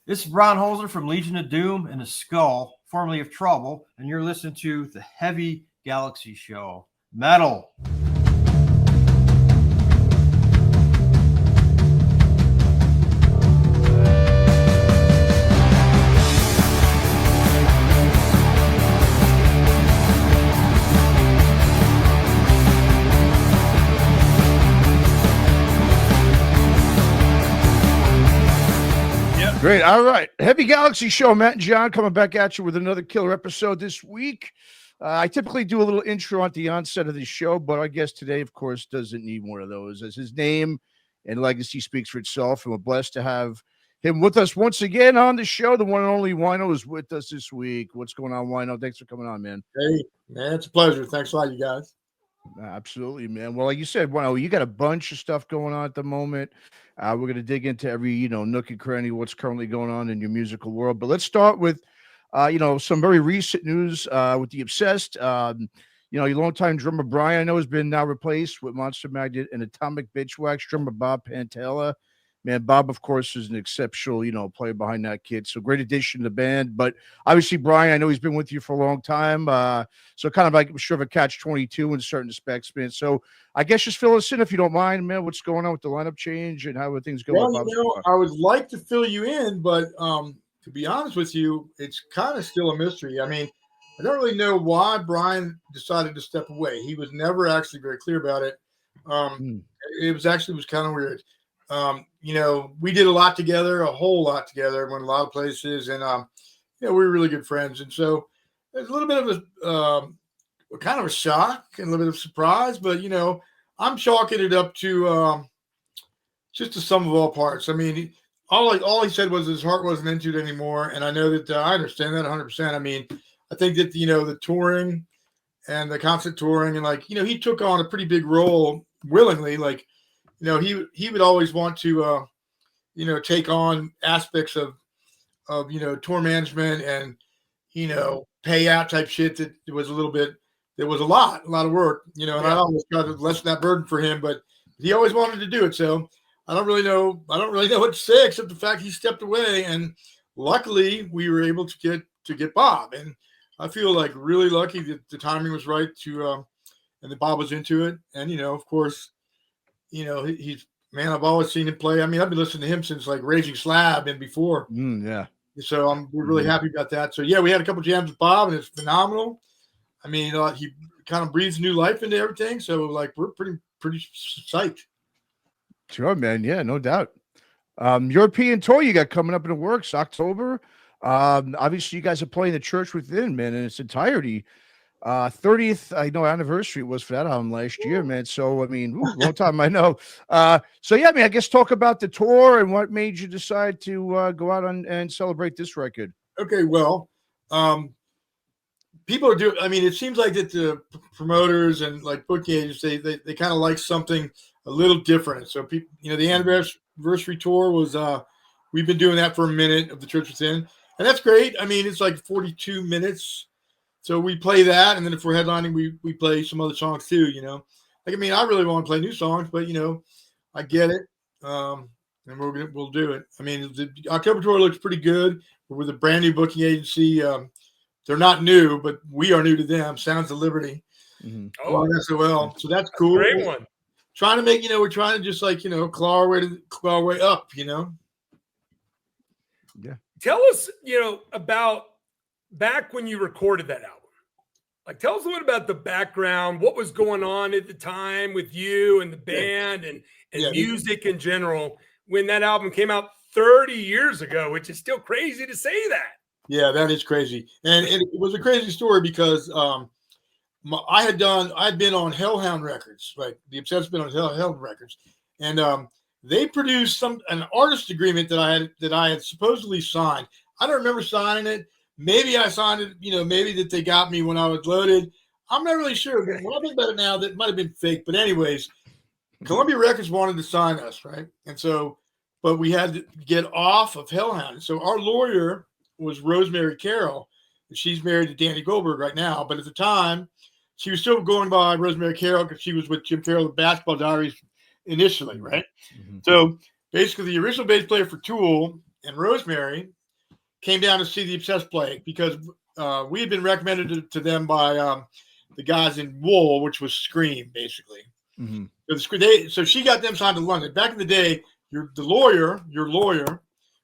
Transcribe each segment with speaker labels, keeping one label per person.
Speaker 1: This is Ron Holzer from Legion of Doom and the Skull, formerly of Trouble, and you're listening to the Heavy Galaxy Show. Metal.
Speaker 2: Great. All right. Heavy Galaxy Show. Matt and John coming back at you with another killer episode this week. I typically do a little intro at the onset of the show, but I guess today, of course, doesn't need one of those, as his name and legacy speaks for itself. And we're blessed to have him with us once again on the show. The one and only Wino is with us this week. What's going on, Wino? Thanks for coming on, man.
Speaker 3: Hey, man, it's a pleasure. Thanks a lot, you guys.
Speaker 2: Absolutely, man. Well, like you said, wow, you got a bunch of stuff going on at the moment. We're going to dig into every, nook and cranny, what's currently going on in your musical world. But let's start with, some very recent news with The Obsessed. Your longtime drummer, Brian, I know has been now replaced with Monster Magnet and Atomic Bitchwax drummer Bob Pantella. Man, Bob, of course, is an exceptional, player behind that kid. So great addition to the band. But obviously, Brian, I know he's been with you for a long time. So kind of like, I'm sure of a catch-22 in certain respects, man. So I guess just fill us in if you don't mind, man. What's going on with the lineup change and how things go?
Speaker 3: Well, I would like to fill you in, but to be honest with you, it's kind of still a mystery. I mean, I don't really know why Brian decided to step away. He was never actually very clear about it. It was kind of weird. We did a whole lot together, went a lot of places, and we were really good friends. And so there's a little bit of a kind of a shock and a little bit of surprise, but I'm chalking it up to just the sum of all parts. I mean, all he said was his heart wasn't into it anymore, and I know that I understand that 100%. I mean, I think that the touring and the constant touring, and he took on a pretty big role willingly, he would always want to, take on aspects of tour management and, payout type shit that was there was a lot of work, and I always tried to lessen that burden for him, but he always wanted to do it. So I don't really know what to say, except the fact he stepped away. And luckily we were able to get Bob. And I feel like really lucky that the timing was right and that Bob was into it. And, of course, he's man, I've always seen him play. I mean, I've been listening to him since Raging Slab and before.
Speaker 2: Yeah.
Speaker 3: So we're really happy about that. So yeah, we had a couple jams with Bob, and it's phenomenal. I mean, he kind of breathes new life into everything. So we're pretty psyched.
Speaker 2: Sure, man. Yeah, no doubt. European tour you got coming up in the works, October. Obviously, you guys are playing the Church Within, man, in its entirety. 30th, I know, anniversary was for that album last year, man. So I mean, long time, I know. So yeah, I mean, I guess talk about the tour and what made you decide to go out and celebrate this record.
Speaker 3: Okay, well, people are doing. I mean, it seems like that the promoters and booking agents they kind of like something a little different. So people, the anniversary tour was. We've been doing that for a minute of the Church Within, and that's great. I mean, it's 42 minutes. So we play that, and then if we're headlining, we play some other songs too, I mean, I really want to play new songs, but I get it, and we'll do it. I mean, the October tour looks pretty good. We're with a brand new booking agency. They're not new, but we are new to them. Sounds of Liberty.
Speaker 4: Mm-hmm.
Speaker 3: Oh, SOL. So that's cool.
Speaker 4: Great one.
Speaker 3: Trying to make we're trying to just claw our way up.
Speaker 2: Yeah.
Speaker 4: Tell us about back when you recorded that album. Tell us a little about the background, what was going on at the time with you and the band and music in general when that album came out 30 years ago, which is still crazy to say that.
Speaker 3: Yeah, that is crazy. And it was a crazy story because I had been on Hellhound Records, right? The Obsessed been on Hellhound Records. And they produced an artist agreement that I had supposedly signed. I don't remember signing it. Maybe I signed it, maybe that they got me when I was loaded. I'm not really sure. When I think about it now, that might have been fake. But anyways, Columbia Records wanted to sign us, right? And so, but we had to get off of Hellhound. So our lawyer was Rosemary Carroll. She's married to Danny Goldberg right now. But at the time, she was still going by Rosemary Carroll because she was with Jim Carroll, the Basketball Diaries, initially, right? Mm-hmm. So basically, the original bass player for Tool and Rosemary came down to see the Obsessed play because we had been recommended to them by the guys in Wool, which was Scream, basically.
Speaker 2: Mm-hmm.
Speaker 3: So she got them signed to London. Back in the day, your lawyer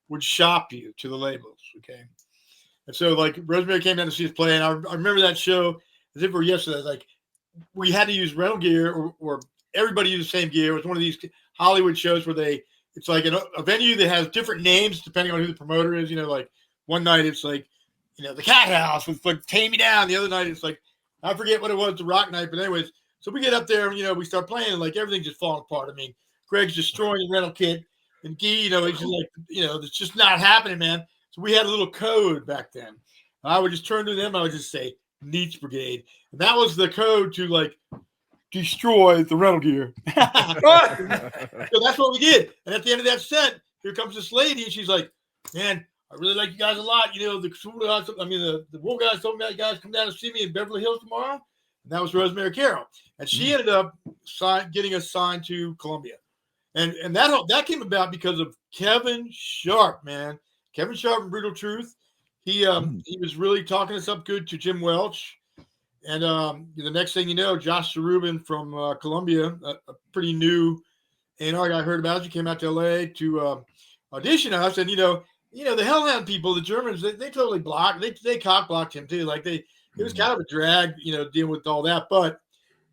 Speaker 3: would shop you to the labels, okay? And so, like, Rosemary came down to see us play, and I remember that show as if it were yesterday. Like, we had to use rental gear, or everybody used the same gear. It was one of these Hollywood shows where it's like a venue that has different names depending on who the promoter is. You know, like one night it's like, the Cat House with like Tame Me Down. The other night it's like, I forget what it was, the Rock Night. But anyways, so we get up there and, we start playing and like everything's just falling apart. I mean, Greg's destroying the rental kit and Guy, he's just like, it's just not happening, man. So we had a little code back then. I would just turn to them. I would just say, Neats Brigade. And that was the code to like destroy the rental gear. So that's what we did. And at the end of that set, here comes this lady, and she's like, "Man, I really like you guys a lot. The Wool guys told me that you guys come down to see me in Beverly Hills tomorrow." And that was Rosemary Carroll. And she ended up getting us signed to Columbia. And that came about because of Kevin Sharp, man. Kevin Sharp and Brutal Truth. He was really talking us up good to Jim Welch. And the next thing you know, Josh Sarubin from Columbia, a pretty new A&R guy, heard about it. He came out to LA to audition us. And, the Hellhound people, the Germans, they totally blocked. They cock blocked him too. Like it was kind of a drag, dealing with all that. But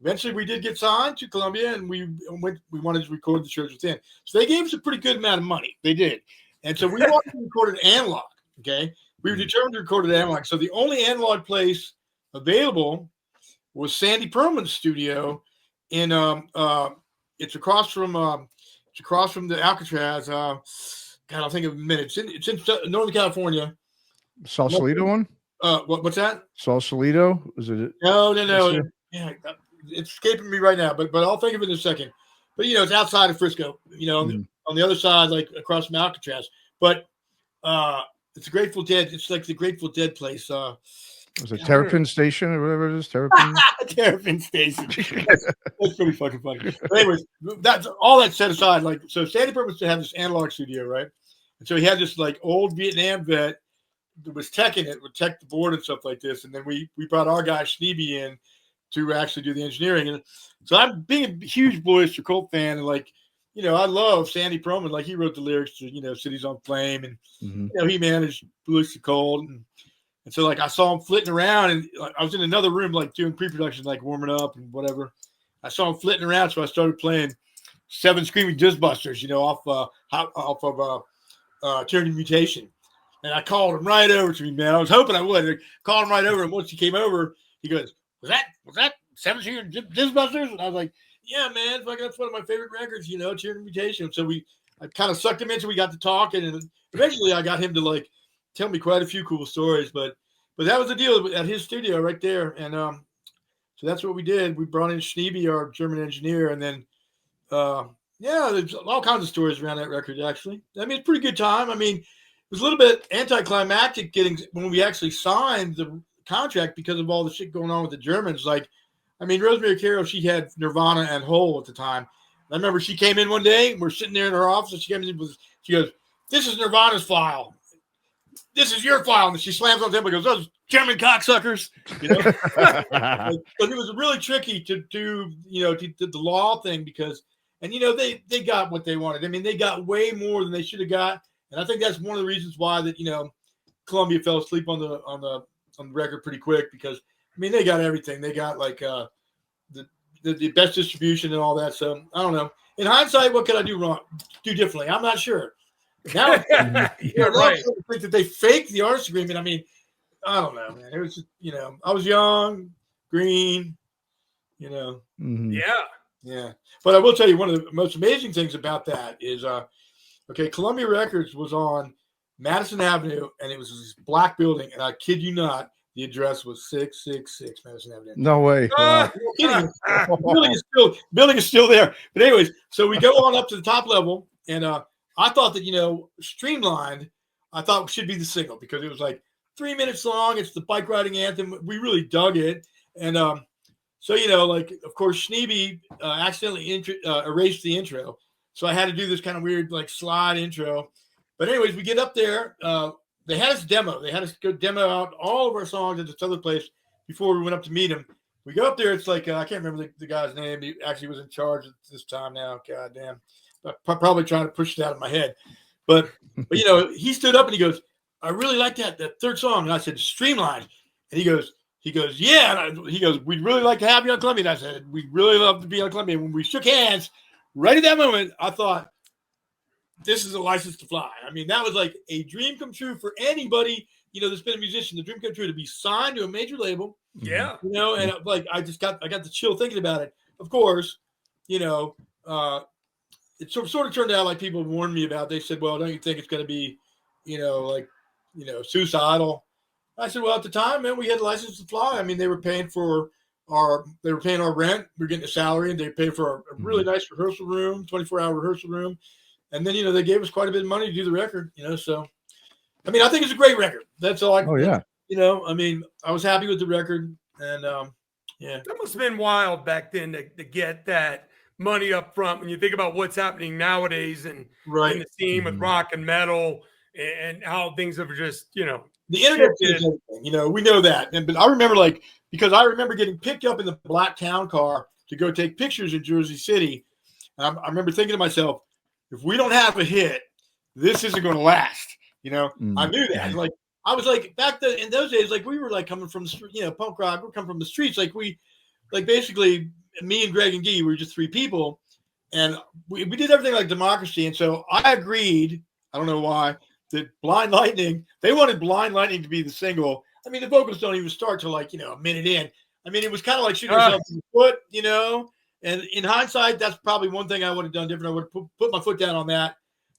Speaker 3: eventually we did get signed to Columbia, and we wanted to record the shows within. So they gave us a pretty good amount of money. They did. And so we wanted to record it analog. Okay. We were determined to record it analog. So the only analog place available was Sandy Perlman's studio in it's across from the Alcatraz. God, I'll think of a minute. It's in Northern California.
Speaker 2: Sausalito one?
Speaker 3: What's that?
Speaker 2: Sausalito? Was it?
Speaker 3: No. Yeah, it's escaping me right now, but I'll think of it in a second. But it's outside of Frisco. On the other side, like across from Alcatraz. But it's a Grateful Dead. It's like the Grateful Dead place.
Speaker 2: Was it Terrapin Station or whatever it is? Terrapin?
Speaker 3: Terrapin Station. That's pretty fucking funny. But anyways, that's all that set aside. Like, so Sandy Purpose had this analog studio, right? And so he had this like old Vietnam vet that was teching it, would tech the board and stuff like this. And then we brought our guy Schneeby in to actually do the engineering. And so I'm being a huge Blue Oyster Cult fan, and like, I love Sandy Perlman. Like, he wrote the lyrics to, Cities on Flame, and he managed Blue Oyster Cult. And so, like, I saw him flitting around, and I was in another room, like, doing pre-production, like, warming up and whatever. I saw him flitting around, so I started playing Seven Screaming Dizzbusters, off of Tyranny Mutation. And I called him right over to me, man. I was hoping I would. I called him right over, and once he came over, he goes, was that Seven Screaming Dizzbusters? And I was like, yeah, man, that's one of my favorite records, Tyranny Mutation. So I kind of sucked him in, so we got to talking, and eventually I got him to, like, tell me quite a few cool stories, but that was the deal at his studio right there. And so that's what we did. We brought in Schneeby, our German engineer, and then there's all kinds of stories around that record, actually. I mean, it's a pretty good time. I mean, it was a little bit anticlimactic when we actually signed the contract because of all the shit going on with the Germans. Like, I mean, Rosemary Carroll, she had Nirvana and Hole at the time. I remember she came in one day, and we're sitting there in her office, and she goes, "This is Nirvana's file. This is your file." And she slams on the table and goes, "Those German cocksuckers." But it was really tricky to do, the law thing because, and they got what they wanted. I mean, they got way more than they should have got, and I think that's one of the reasons why that Columbia fell asleep on the record pretty quick because, I mean, they got everything. They got like the best distribution and all that. So I don't know. In hindsight, what could I do differently? I'm not sure. Now, right. Think that they faked the artist agreement. I mean, I don't know, man. It was just, I was young, green, Yeah. But I will tell you, one of the most amazing things about that is, Columbia Records was on Madison Avenue, and it was this black building, and I kid you not, the address was 666 Madison Avenue.
Speaker 2: No way. Wow.
Speaker 3: The building is still there. But anyways, so we go on up to the top level, and I thought that, Streamlined, I thought should be the single because it was like 3 minutes long. It's the bike riding anthem. We really dug it. And so, of course, Schneeby accidentally erased the intro. So I had to do this kind of weird, like, slide intro. But anyways, we get up there. They had us demo. They had us go demo out all of our songs at this other place before we went up to meet him. We go up there. It's like, I can't remember the guy's name. He actually was in charge at this time now. God damn. I'm probably trying to push it out of my head. But you know, he stood up and he goes, I really like that third song. And I said, Streamlined. And he goes, yeah. And he goes, we'd really like to have you on Columbia. And I said, we'd really love to be on Columbia. When we shook hands, right at that moment, I thought, this is a license to fly. I mean, that was like a dream come true for anybody, you know, that's been a musician. The dream come true to be signed to a major label.
Speaker 4: Yeah.
Speaker 3: You know, and like I got the chill thinking about it. Of course, you know, it sort of turned out like people warned me about. They said, well, don't you think it's going to be, you know, like, you know, suicidal? I said, well, at the time, man, we had a license to fly. I mean, they were paying our rent. We're getting a salary, and they paid for a really nice rehearsal room, 24-hour rehearsal room. And then, you know, they gave us quite a bit of money to do the record, you know. So, I mean, I think it's a great record. That's all I can think. You know, I mean, I was happy with the record. And, yeah.
Speaker 4: That must have been wild back then to get that money up front when you think about what's happening nowadays and in the scene with rock and metal and how things have just, you know.
Speaker 3: The internet is everything, you know, we know that. But I remember, like, because I remember getting picked up in the black town car to go take pictures in Jersey City. And I remember thinking to myself, if we don't have a hit, this isn't going to last. You know, I knew that. Like, I was like, back then in those days, like, we were like coming from the street, you know, punk rock, we're coming from the streets. Like, basically, me and Greg and Guy, we were just three people. And we did everything like democracy. And so I agreed, I don't know why, that Blind Lightning, they wanted Blind Lightning to be the single. I mean, the vocals don't even start till like, you know, a minute in. I mean, it was kind of like shooting yourself in the foot, you know. And in hindsight, that's probably one thing I would have done different. I would have put my foot down on that.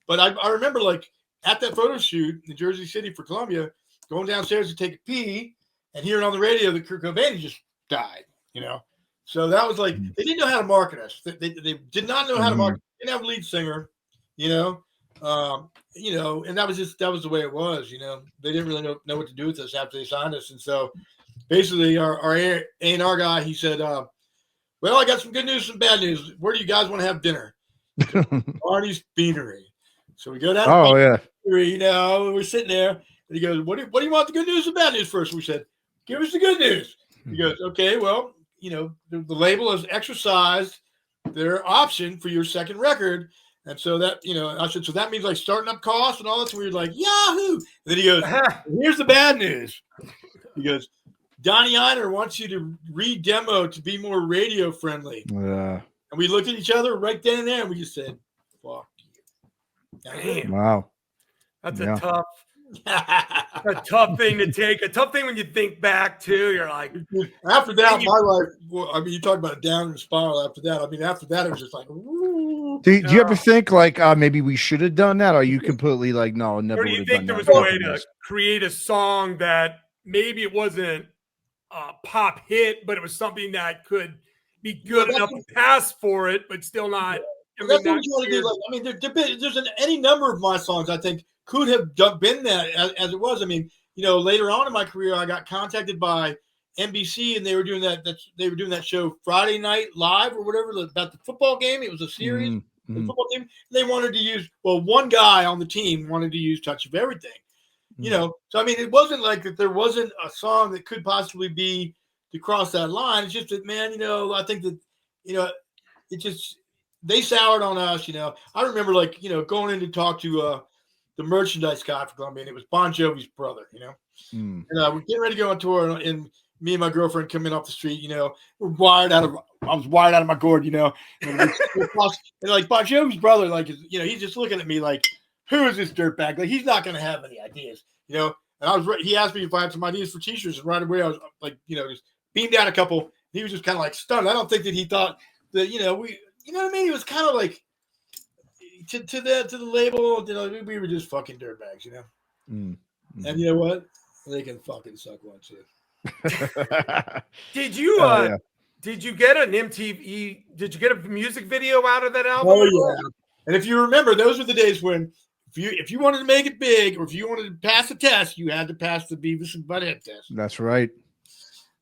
Speaker 3: But I remember, like, at that photo shoot in Jersey City for Columbia, going downstairs to take a pee and hearing on the radio that Kurt Cobain just died, you know. So that was like, they didn't know how to market us. They did not know how to market. They didn't have a lead singer, you know. And that was the way it was, you know. They didn't really know what to do with us after they signed us. And so basically our A&R guy, he said, well, I got some good news, some bad news. Where do you guys want to have dinner? Arnie's Beanery. So we go down to the Beanery, you know, we're sitting there, and he goes, what do you want the good news and bad news first? We said, give us the good news. He goes, okay, well, you know, the label has exercised their option for your second record. And so that, you know, I said, so that means like starting up costs and all that. So we were like, Yahoo! And then he goes, here's the bad news. He goes, Donnie Einer wants you to re-demo to be more radio friendly. And we looked at each other right then and there, and we just said, fuck you.
Speaker 4: Damn.
Speaker 2: Wow.
Speaker 4: That's a tough thing to take. A tough thing when you think back, too. You're like.
Speaker 3: After that, my life, well, I mean, you talk about a downward spiral after that. I mean, after that, it was just like, woo.
Speaker 2: Do you ever think, like, maybe we should have done that? Or are you completely like, no, never would have done that?
Speaker 4: Or do you think there was a way to create a song that maybe it wasn't a pop hit, but it was something that could be good enough to pass for it, but still not.
Speaker 3: That's what you want to do. Like, I mean, there's any number of my songs I think could have been that as it was. I mean, you know, later on in my career, I got contacted by NBC, and they were doing that show Friday Night Live or whatever about the football game. It was a series, the football team. They wanted to use, well, one guy on the team wanted to use Touch of Everything. You know, so I mean, it wasn't like that there wasn't a song that could possibly be to cross that line. It's just that, man, you know, I think that, you know, it just, they soured on us, you know. I remember, like, you know, going in to talk to the merchandise guy for Columbia, and it was Bon Jovi's brother, you know. And we're getting ready to go on tour, and me and my girlfriend come in off the street, you know. I was wired out of my gourd, you know. And like Bon Jovi's brother, like, you know, he's just looking at me like, who is this dirtbag? Like, he's not going to have any ideas, you know. And he asked me if I had some ideas for t-shirts, and right away I was like, you know, just beamed out a couple. He was just kind of like stunned. I don't think that he thought that, you know, you know what I mean? It was kind of like to the label, you know, we were just fucking dirtbags, you know. And you know what? They can fucking suck one too.
Speaker 4: Did you get an MTV? Did you get a music video out of that album?
Speaker 3: Oh yeah. And if you remember, those were the days when if you wanted to make it big, or if you wanted to pass a test, you had to pass the Beavis and Butthead test.
Speaker 2: That's right.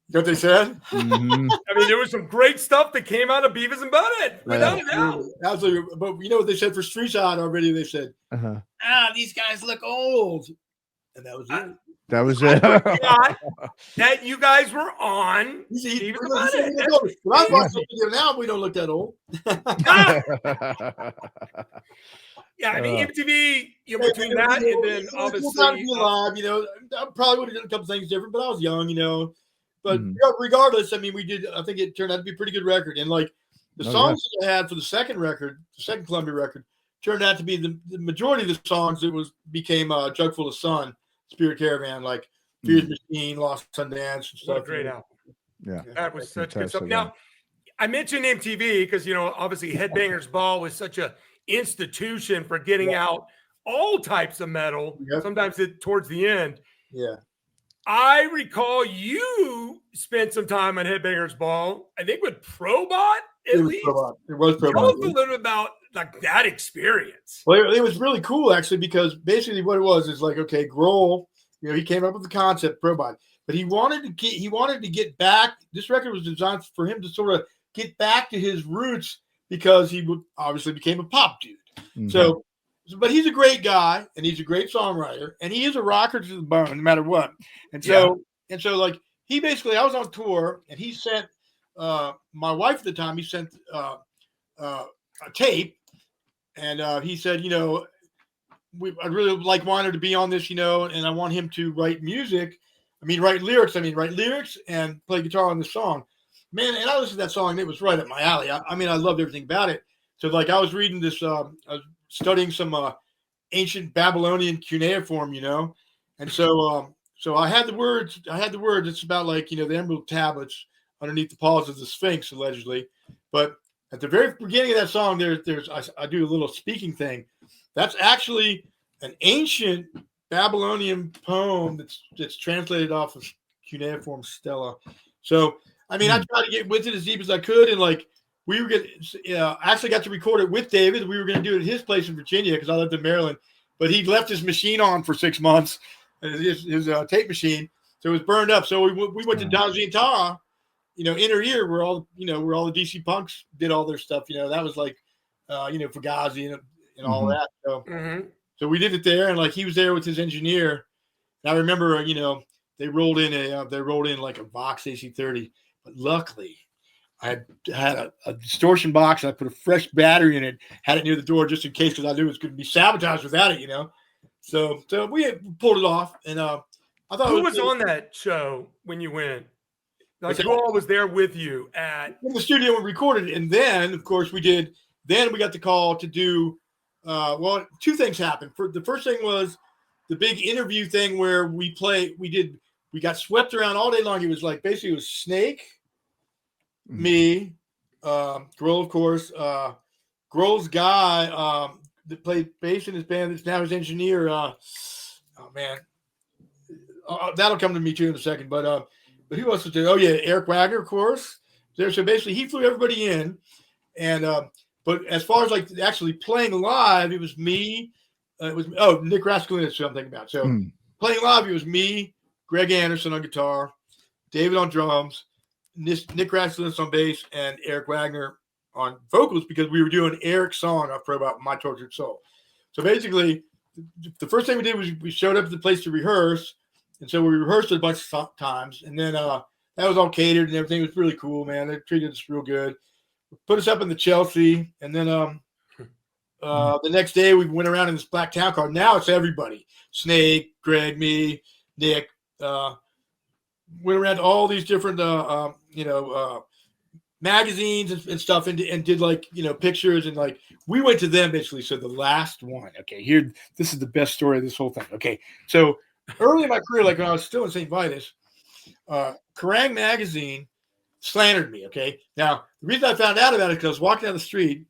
Speaker 3: You know what they said?
Speaker 2: Mhm.
Speaker 4: I mean, there was some great stuff that came out of Beavis and Butthead, without a doubt.
Speaker 3: Absolutely. But you know what they said for Street Side already? They said,
Speaker 2: Uh-huh.
Speaker 3: these guys look old. And that was it.
Speaker 2: That was
Speaker 4: I
Speaker 2: it.
Speaker 4: forgot that you guys were on Beavis and Butthead.
Speaker 3: When I watch the video now, we don't look that old.
Speaker 4: Yeah, I mean, MTV, between that and then obviously.
Speaker 3: Time to be alive, I probably would have done a couple things different, but I was young, But regardless, I mean, I think it turned out to be a pretty good record. And like the songs that I had for the second record, the second Columbia record, turned out to be the majority of the songs that became Jug Full of Sun, Spirit Caravan, like Fear's Machine, Lost Sundance, and stuff.
Speaker 4: What a great album.
Speaker 2: Yeah.
Speaker 4: That was such good stuff. Now, I mentioned MTV because, obviously Headbangers Ball was such a institution for getting out all types of metal, sometimes towards the end.
Speaker 3: Yeah.
Speaker 4: I recall you spent some time on Headbangers Ball, I think with Probot at least.
Speaker 3: It was Probot.
Speaker 4: Tell us a little bit about like that experience.
Speaker 3: Well, it was really cool actually, because basically what it was is like, okay, Grohl, he came up with the concept Probot, but he wanted to get back. This record was designed for him to sort of get back to his roots, because he obviously became a pop dude. Mm-hmm. So, but he's a great guy and he's a great songwriter and he is a rocker to the bone, no matter what. And so, like he basically, I was on tour and he sent my wife at the time. He sent a tape, and he said, I'd really like Weiner to be on this, and I want him to write lyrics and play guitar on the song. Man, and I listened to that song and it was right up my alley. I mean, I loved everything about it. So like I was reading this, I was studying some ancient Babylonian cuneiform, and so I had the words. It's about like, the emerald tablets underneath the paws of the Sphinx, allegedly. But at the very beginning of that song, I do a little speaking thing. That's actually an ancient Babylonian poem that's translated off of cuneiform stela. So, I mean, I tried to get with it as deep as I could, and like we were I actually got to record it with David. We were going to do it at his place in Virginia because I lived in Maryland, but he left his machine on for 6 months, his tape machine, so it was burned up. So we went to Daji and Tara, inner ear, where all the DC punks did all their stuff. That was like, Fugazi and all that. So, so we did it there, and like he was there with his engineer. And I remember, they rolled in like a Vox AC30. But luckily, I had a distortion box, and I put a fresh battery in it, had it near the door just in case, because I knew it was going to be sabotaged without it, So we pulled it off, and I thought
Speaker 4: who was on that show when you went? Like who all was there with you in
Speaker 3: the studio and recorded it, and then of course we did. Then we got the call to do. Two things happened. The first thing was the big interview thing where we got swept around all day long. It was like basically it was Snake, me, Grohl, of course, Grohl's guy that played bass in his band that's now his engineer. That'll come to me too in a second. But who else was there? Oh yeah, Eric Wagner, of course. There. So basically, he flew everybody in, and but as far as like actually playing live, it was me. Nick Raskulinecz is what I'm thinking about. So playing live, it was me, Greg Anderson on guitar, David on drums, Nick Raskulinecz on bass, and Eric Wagner on vocals, because we were doing Eric's song off Probot, My Tortured Soul. So basically, the first thing we did was we showed up at the place to rehearse, and so we rehearsed it a bunch of times, and then that was all catered and everything. It was really cool, man. They treated us real good. Put us up in the Chelsea, and then the next day we went around in this black town car. Now it's everybody: Snake, Greg, me, Nick. Went around to all these different magazines and stuff, and did like pictures, and like we went to them basically. So the last one, okay, this is the best story of this whole thing. Okay, so early in my career, like when I was still in St. Vitus, Kerrang! Magazine slandered me. Okay, now the reason I found out about it because I was walking down the street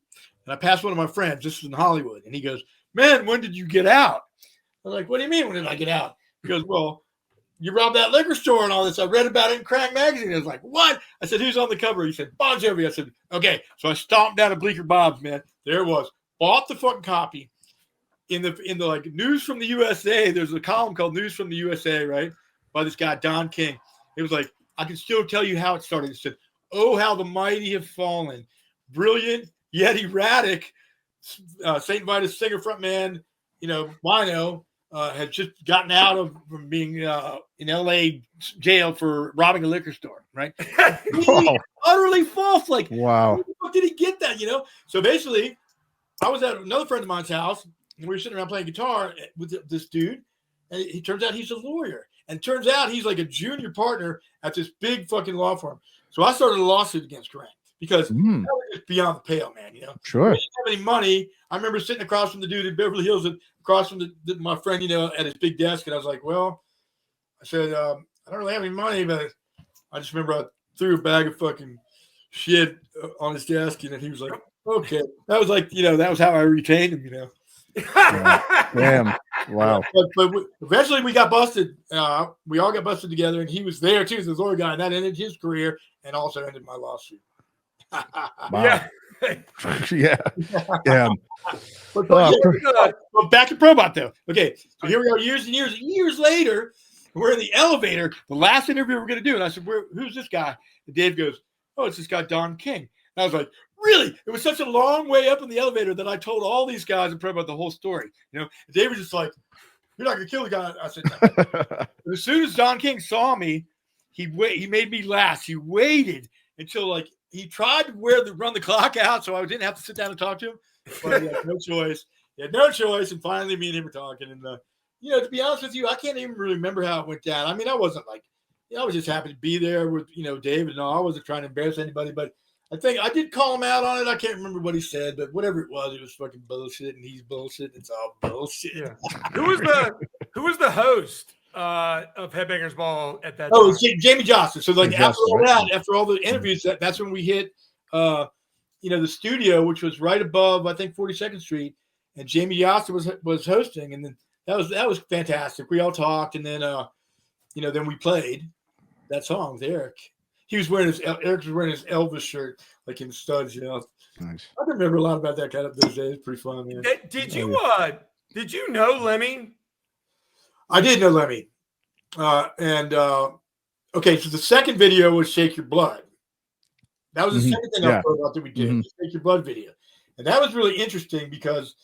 Speaker 3: and I passed one of my friends. This was in Hollywood, and he goes, "Man, when did you get out?" I was like, "What do you mean? When did I get out?" He goes, "Well, you robbed that liquor store and all this. I read about it in Kerrang! Magazine." I was like, "What?" I said, "Who's on the cover?" He said, "Bon Jovi." I said, "Okay." So I stomped down to Bleecker Bob's, man. There it was. Bought the fucking copy. In the like News from the USA, there's a column called News from the USA, right? By this guy, Don King. It was like I can still tell you how it started. It said, "Oh, how the mighty have fallen. Brilliant yet erratic. St. Vitus singer frontman, Wino, had just gotten out from being in L.A. jail for robbing a liquor store, right? Utterly false. Like,
Speaker 2: wow.
Speaker 3: Where the fuck did he get that, So basically, I was at another friend of mine's house, and we were sitting around playing guitar with this dude, and he turns out he's a lawyer. And turns out he's like a junior partner at this big fucking law firm. So I started a lawsuit against Grant because that was just beyond the pale, man.
Speaker 2: Sure.
Speaker 3: We didn't have any money. I remember sitting across from the dude in Beverly Hills, and across from my friend, at his big desk, and I was like, "Well," I said, "I don't really have any money, but I just remember I threw a bag of fucking shit on his desk," and he was like, "Okay." That was like, that was how I retained him,
Speaker 2: Damn. Wow.
Speaker 3: But eventually we got busted. We all got busted together, and he was there too as a lawyer guy, and that ended his career and also ended my lawsuit.
Speaker 2: Wow. Yeah. Damn.
Speaker 3: But back to Probot though. Okay, so here we are, years and years later. We're in the elevator, the last interview we're going to do, and I said, "Who's this guy?" And Dave goes, "Oh, it's this guy Don King." And I was like, "Really?" It was such a long way up in the elevator that I told all these guys in Probot the whole story. And Dave was just like, "You're not going to kill the guy." I said, "No." As soon as Don King saw me, he made me last. He waited until he tried to run the clock out, so I didn't have to sit down and talk to him. But he had no choice. He had no choice, and finally, me and him were talking. And to be honest with you, I can't even really remember how it went down. I mean, I wasn't I was just happy to be there with David. And all. I wasn't trying to embarrass anybody, but I think I did call him out on it. I can't remember what he said, but whatever it was fucking bullshit, and he's bullshit. And it's all bullshit.
Speaker 4: Yeah. Who was the host of Headbangers Ball at that time?
Speaker 3: Oh, Jamie Johnson. So after all the interviews, that's when we hit the studio, which was right above, I think, 42nd Street, and Jamie Johnson was hosting, and then that was fantastic. We all talked, and then then we played that song with Eric. Eric was wearing his Elvis shirt, like in studs, Nice. I remember a lot about that kind of those days. Pretty fun, man.
Speaker 4: Did you know Lemmy?
Speaker 3: I did know Lemmy. Okay, so the second video was Shake Your Blood. That was the second thing I thought that we did, the Shake Your Blood video. And that was really interesting because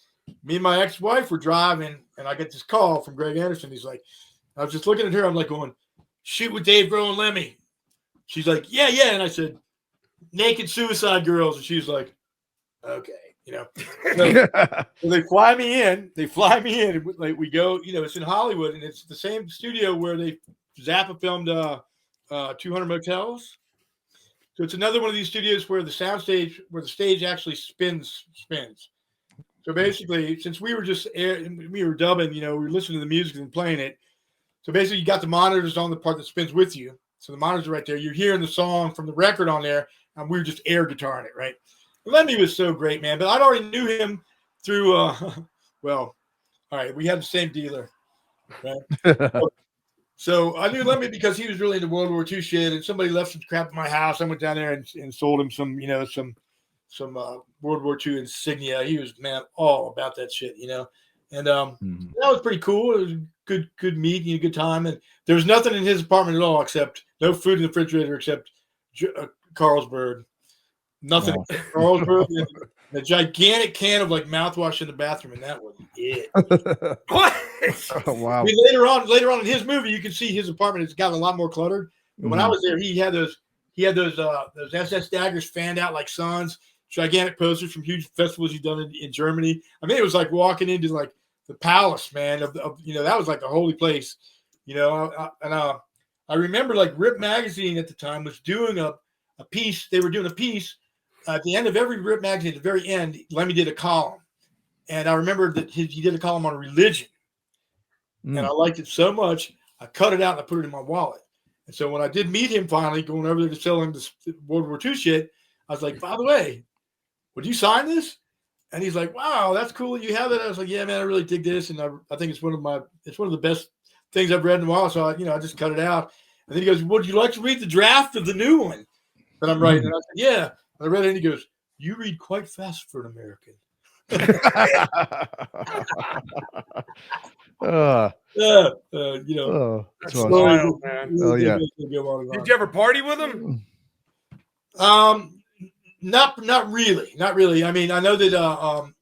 Speaker 3: me and my ex-wife were driving, and I get this call from Greg Anderson. He's like, I was just looking at her. I'm like going, "Shoot with Dave Grohl and Lemmy." She's like, "Yeah, yeah." And I said, "Naked Suicide Girls." And she's like, "Okay." So they fly me in. And we go, it's in Hollywood, and it's the same studio where Zappa filmed 200 Motels. So it's another one of these studios where the stage actually spins. So basically, since we were we were dubbing, we were listening to the music and playing it. So basically, you got the monitors on the part that spins with you. So the monitors are right there. You're hearing the song from the record on there, and we were just air guitaring it, right? Lemmy was so great, man. But I'd already knew him through, all right, we had the same dealer, right? So I knew Lemmy because he was really into World War II shit, and somebody left some crap at my house. I went down there and sold him some World War II insignia. He was, man, all about that shit, And that was pretty cool. It was a good meet, a good time. And there was nothing in his apartment at all except no food in the refrigerator except Carlsberg. Nothing. Wow. Carlsberg and a gigantic can of mouthwash in the bathroom, and that was it.
Speaker 4: What?
Speaker 2: Oh, wow.
Speaker 3: I mean, later on in his movie, you can see his apartment has gotten a lot more cluttered. But when I was there, he had those SS daggers fanned out like suns, gigantic posters from huge festivals he'd done in Germany. I mean, it was like walking into the palace, man. Of that was like a holy place, I remember Rip Magazine at the time was doing a piece. They were doing a piece at the end of every Rip Magazine. At the very end, Lemmy did a column, and I remember that he did a column on religion, and I liked it so much I cut it out and I put it in my wallet. And so when I did meet him finally, going over there to sell him this World War II shit, I was like, "By the way, would you sign this?" And he's like, "Wow, that's cool. You have it." I was like, "Yeah, man, I really dig this, and I think it's one of the best things I've read in a while." So I just cut it out. And then he goes, "Would you like to read the draft of the new one that I'm writing?" And I said, "Yeah." And I read it, and he goes, "You read quite fast for an American." You know,
Speaker 2: Oh, that's
Speaker 4: That's
Speaker 2: awesome.
Speaker 4: wild, man.
Speaker 2: Oh, yeah.
Speaker 4: Did you ever party with him?
Speaker 3: Not really. I mean, I know that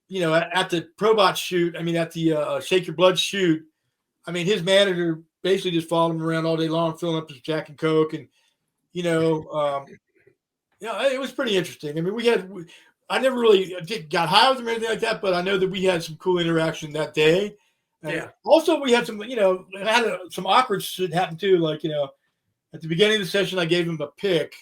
Speaker 3: you know, at the Probot shoot, I mean, at the Shake Your Blood shoot, I mean, his manager basically just followed him around all day long, filling up his Jack and Coke, and you know, it was pretty interesting. I mean, I never really got high with him or anything like that, but I know that we had some cool interaction that day. And
Speaker 4: Yeah.
Speaker 3: also, we had some, you know, some awkward shit happen too. Like, you know, at the beginning of the session, I gave him a pick,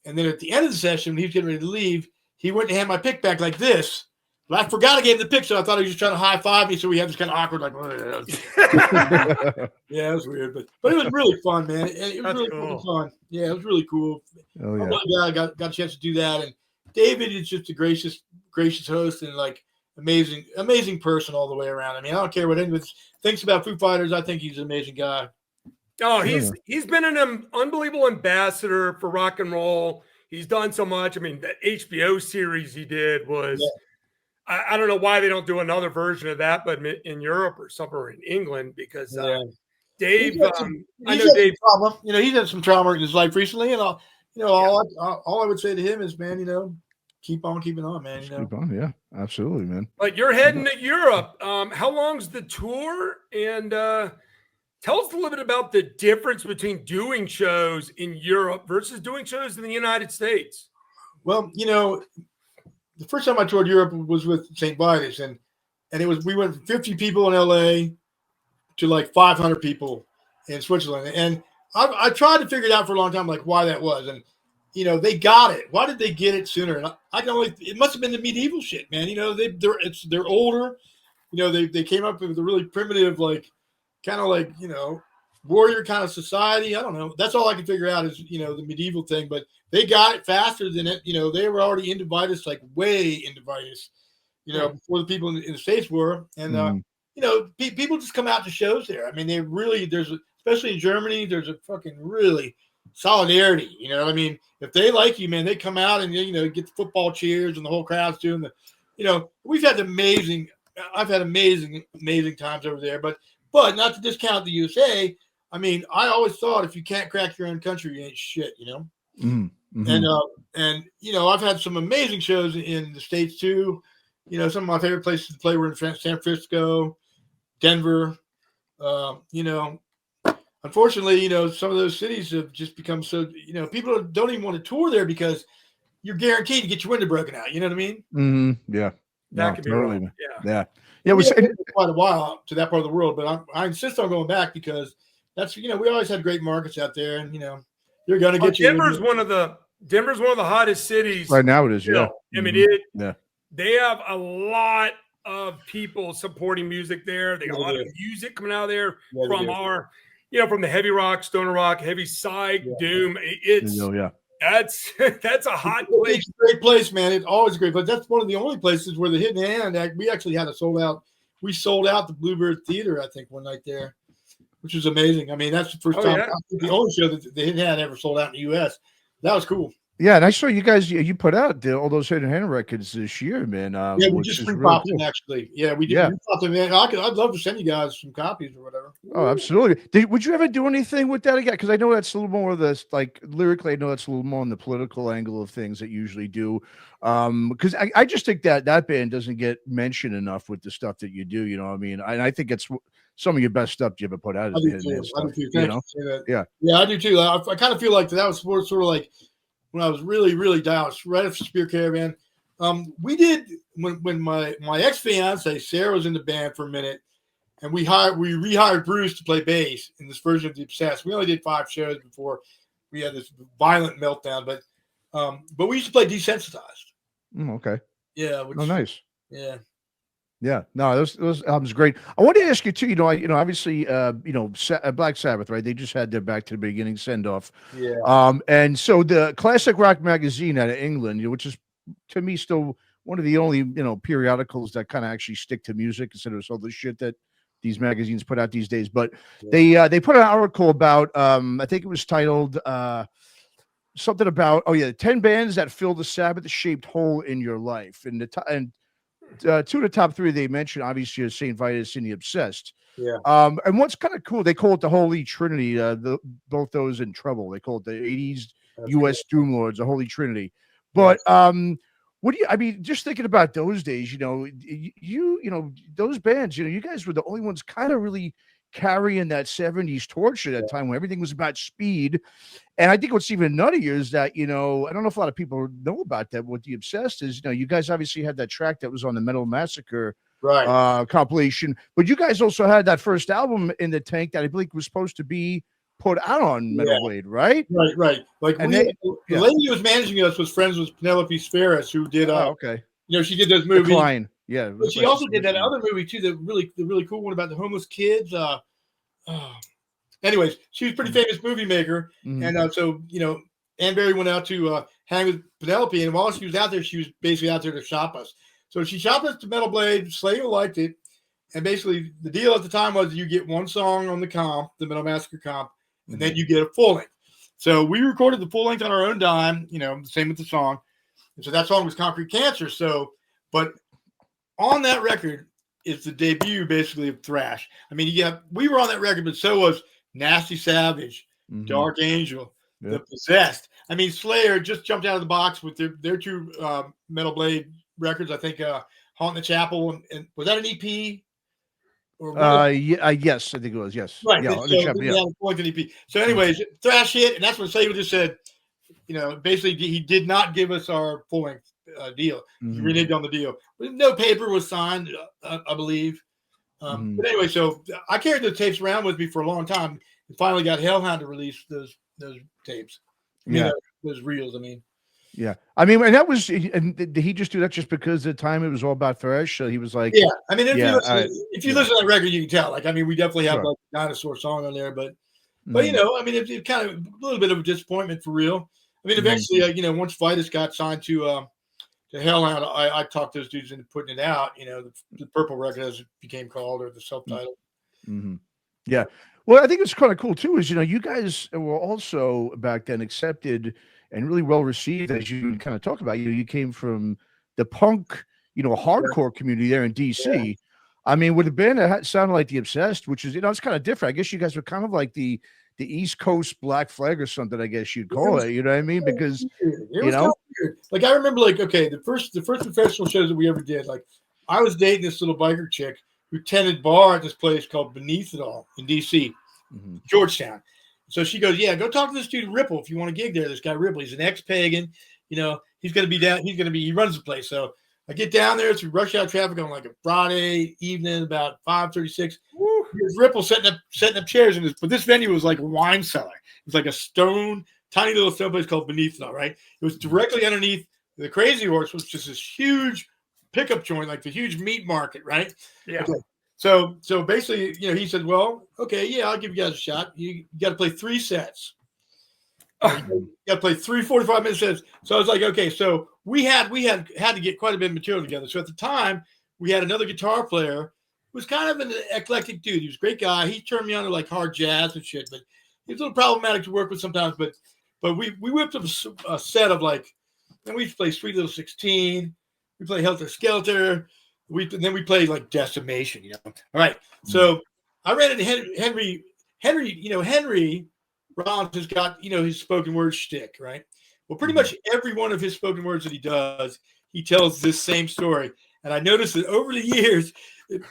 Speaker 3: and then at the end of the session, when he was getting ready to leave, he went and had my pick back like this. But I forgot I gave him the pick, so I thought he was just trying to high five me. So we had this kind of awkward, like, yeah, it was weird, but it was really fun, man. It was
Speaker 4: That's
Speaker 3: really
Speaker 4: cool.
Speaker 3: fun. Yeah, it was really cool.
Speaker 2: Oh,
Speaker 3: I'm
Speaker 2: yeah.
Speaker 3: really glad I got a chance to do that. And David is just a gracious host and like amazing person all the way around. I mean, I don't care what anyone thinks about Foo Fighters. I think he's an amazing guy.
Speaker 4: Oh, he's been an unbelievable ambassador for rock and roll. He's done so much. I mean, that HBO series he did was, I don't know why they don't do another version of that, but in Europe or somewhere in England, because Dave, I know Dave.
Speaker 3: Trauma. You know, he's had some trauma in his life recently, and all I would say to him is, man, you know, keep on keeping on, man. You know?
Speaker 2: Keep on, yeah, absolutely, man.
Speaker 4: But you're heading to Europe. How long's the tour? And tell us a little bit about the difference between doing shows in Europe versus doing shows in the United States.
Speaker 3: Well, you know, the first time I toured Europe was with St. Vitus, and we went from 50 people in LA to like 500 people in Switzerland. And I tried to figure it out for a long time, like why that was. And, you know, they got it. Why did they get it sooner? And it must have been the medieval shit, man. You know, they're older. You know, they came up with a really primitive, like, kind of like, you know, warrior kind of society. I don't know. That's all I can figure out is, you know, the medieval thing, but they got it faster than it. You know, they were already into Vitus, like way into Vitus, you know, before the people in the States were. And, you know, people just come out to shows there. I mean, especially in Germany, there's a fucking really solidarity. You know what I mean? If they like you, man, they come out and, you know, get the football cheers and the whole crowd's doing you know, I've had amazing times over there, but not to discount the USA. I mean, I always thought if you can't crack your own country, you ain't shit, you know? And, you know, I've had some amazing shows in the States too. You know, some of my favorite places to play were in San Francisco, Denver. You know, unfortunately, you know, some of those cities have just become so, you know, people don't even want to tour there because you're guaranteed to get your window broken out. You know what I mean?
Speaker 2: Yeah.
Speaker 4: That could be wrong.
Speaker 2: Yeah.
Speaker 3: Yeah, we spent quite a while to that part of the world, but I insist on going back because that's, you know, we always had great markets out there, and you know, you're gonna get
Speaker 4: Denver's one of the hottest cities
Speaker 2: right now. It is, yeah.
Speaker 4: I mean, they have a lot of people supporting music there. They got a lot of music coming out of there from from the heavy rock, stoner rock, heavy psych, doom. That's a hot place.
Speaker 3: It's a great place, man. It's always a great place. That's one of the only places where the Hidden Hand act. We actually had we sold out the Bluebird Theater, I think, one night there, which was amazing. I mean, that's the first time, the only show that the Hidden Hand ever sold out in the U.S. That was cool.
Speaker 2: Yeah, and I saw you guys. You put out all those Hidden Hand records this year, man.
Speaker 3: Yeah, we just re-popped them, actually. Yeah, we did re-pop them. Man, I'd love to send you guys some copies or whatever.
Speaker 2: Oh, absolutely. Would you ever do anything with that again? Because I know that's a little more of this, like lyrically, I know that's a little more on the political angle of things that you usually do. Because I just think that band doesn't get mentioned enough with the stuff that you do. You know what I mean? And I think it's some of your best stuff you ever put out.
Speaker 3: I do too. Yeah, I do too. I kind of feel like that was sort of like when I was really, really down, right after Spear Caravan. We did when my ex-fiance Sarah was in the band for a minute, and we rehired Bruce to play bass in this version of The Obsessed. We only did 5 shows before we had this violent meltdown, but we used to play Desensitized.
Speaker 2: Okay.
Speaker 3: Yeah.
Speaker 2: Nice.
Speaker 3: Yeah.
Speaker 2: Yeah, no, those albums are great. I want to ask you too. Obviously, Black Sabbath, right? They just had their Back to the Beginning send off.
Speaker 3: Yeah.
Speaker 2: And so the Classic Rock magazine out of England, which is to me still one of the only periodicals that kind of actually stick to music instead of all the shit that these magazines put out these days. But they put an article about I think it was titled something about 10 bands that filled the Sabbath-shaped hole in your life, and two of the top three they mentioned, obviously, are St. Vitus and The Obsessed.
Speaker 3: Yeah.
Speaker 2: And what's kind of cool, they call it the Holy Trinity. Both those in trouble. They call it the 80s U.S. Doom Lords, the Holy Trinity. But what do you? I mean, just thinking about those days, you know, those bands, you guys were the only ones kind of really carrying that 70s torch at that time when everything was about speed. And I think what's even nuttier is that, I don't know if a lot of people know about that. What The Obsessed is, you guys obviously had that track that was on the Metal Massacre compilation, but you guys also had that first album in the tank that I believe was supposed to be put out on Metal Blade, right?
Speaker 3: Right. Like the lady who was managing us was friends with Penelope Spheris, who did she did those movies.
Speaker 2: Decline. Yeah.
Speaker 3: But she also did that other movie too, the really cool one about the homeless kids. Anyways, she was a pretty famous movie maker. And so, Ann Berry went out to hang with Penelope, and while she was out there, she was basically out there to shop us. So she shopped us to Metal Blade. Slayer liked it. And basically the deal at the time was you get one song on the comp, the Metal Massacre comp, and then you get a full length. So we recorded the full length on our own dime, same with the song. And so that song was Concrete Cancer. But on that record is the debut basically of thrash. I mean, we were on that record, but so was Nasty Savage, Dark Angel, The Possessed. I mean, Slayer just jumped out of the box with their two Metal Blade records. I think Haunt the Chapel and was that an EP?
Speaker 2: Yes, I think it was. Yes,
Speaker 3: right.
Speaker 2: An
Speaker 3: EP. So, anyways, thrash hit, and that's when Slayer just said, basically he did not give us our full length deal. He reneged on the deal. No paper was signed, I believe. But anyway, so I carried those tapes around with me for a long time. And finally got Hellhound to release those tapes. Those reels. I mean.
Speaker 2: Yeah, I mean, and that was, and did he just do that just because at the time it was all about thrash? So he was like,
Speaker 3: I mean, if you listen to that record, you can tell. Like, I mean, we definitely have like a dinosaur song on there, but I mean, it's kind of a little bit of a disappointment for real. I mean, eventually, once Vitus got signed to Hellhound, I talked those dudes into putting it out. The Purple record, as it became called, or the self-titled.
Speaker 2: Yeah. Well, I think it's kind of cool too. Is you guys were also back then accepted and really well received, as you kind of talk about. You came from the punk, hardcore community there in DC. Yeah. I mean, with a band that sounded like The Obsessed, which is, it's kind of different. I guess you guys were kind of like the East Coast Black Flag or something, I guess you'd call it. You know what I mean? Because
Speaker 3: like, I remember, like, okay, the first professional shows that we ever did, like, I was dating this little biker chick who tended bar at this place called Beneath It All in DC, Georgetown. So she goes, go talk to this dude Ripple if you want a gig there. This guy Ripple, he's an ex-pagan. He's going to be down. He runs the place. So I get down there through rush hour traffic on like a Friday evening, about 5:36. There's Ripple setting up chairs in this, but this venue was like a wine cellar. It was like a tiny little stone place called Beneath It All, right? It was directly underneath the Crazy Horse, which is just this huge pickup joint, like the huge meat market, right?
Speaker 4: Yeah.
Speaker 3: Okay. So basically, he said, well, okay, I'll give you guys a shot. You got to play 3 sets. You got to play 3 45-minute sets. So I was like, okay, so we had to get quite a bit of material together. So at the time, we had another guitar player who was kind of an eclectic dude. He was a great guy. He turned me on to like hard jazz and shit, but he was a little problematic to work with sometimes. But we whipped up a set of like, and we used to play Sweet Little 16. We play Helter Skelter. Then we played like Decimation, All right. So I ran into Henry. Henry Rollins has got, his spoken word shtick, right? Well, pretty much every one of his spoken words that he does, he tells this same story. And I noticed that over the years,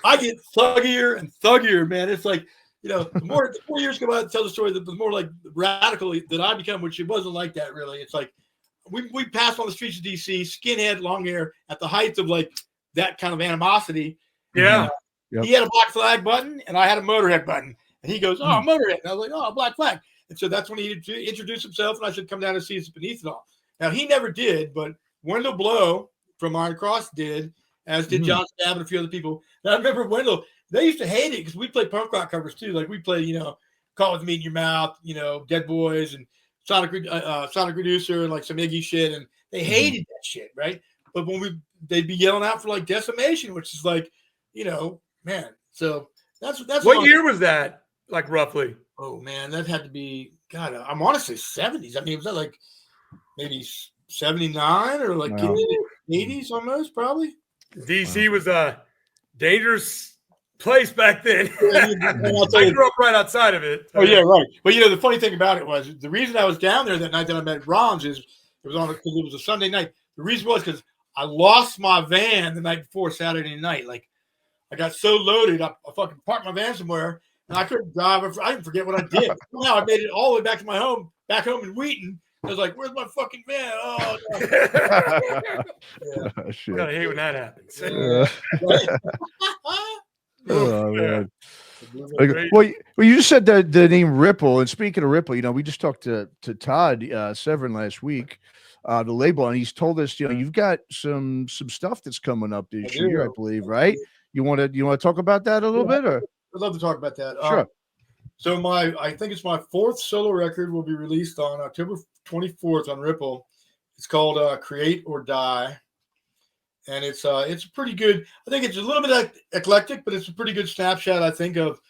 Speaker 3: I get thuggier and thuggier, man. It's like, the more years go by to tell the story, the more like radical that I become, which it wasn't like that really. It's like we passed on the streets of DC, skinhead, long hair, at the height of like that kind of animosity.
Speaker 4: Yeah.
Speaker 3: He had a Black Flag button and I had a Motörhead button. And he goes, oh, Motörhead. And I was like, oh, Black Flag. And so that's when he introduced himself, and I said, come down and see us Beneath It All. Now, he never did, but Wendell Blow from Iron Cross did, as did John Stabb and a few other people. And I remember Wendell, they used to hate it because we play punk rock covers too. Like we play, Call With Me in Your Mouth, Dead Boys and Sonic Reducer and like some Iggy shit. And they hated that shit, right? But when they'd be yelling out for like Decimation, which is like, man. So that's
Speaker 4: what year was that? Like roughly?
Speaker 3: Oh man, that had to be God. I want to say 70s. I mean, was that like maybe 79 or like 80s almost? Probably.
Speaker 4: DC was a dangerous place back then.
Speaker 3: And I'll tell
Speaker 4: I
Speaker 3: you,
Speaker 4: grew up right outside of it.
Speaker 3: oh yeah, right. But the funny thing about it was the reason I was down there that night that I met Brahms is because it was a Sunday night. The reason was because I lost my van the night before Saturday night. Like I got so loaded, I fucking parked my van somewhere and I couldn't drive. I didn't forget what I did. Now I made it all the way back to my home, back home in Wheaton. I was like, "Where's my fucking van?" Oh, no.
Speaker 2: Oh, shit.
Speaker 4: I gotta hate when that happens.
Speaker 2: Oh, man.
Speaker 4: Great.
Speaker 2: Well, you just said the name Ripple, and speaking of Ripple, we just talked to Todd Severin last week, the label, and he's told us, you've got some stuff that's coming up this year, I believe, right? You want to talk about that a little bit, or?
Speaker 3: I'd love to talk about that.
Speaker 2: Sure.
Speaker 3: So I think it's my 4th solo record will be released on October 24th on Ripple. It's called Create or Die. And it's pretty good. I think it's a little bit eclectic, but it's a pretty good snapshot, I think, of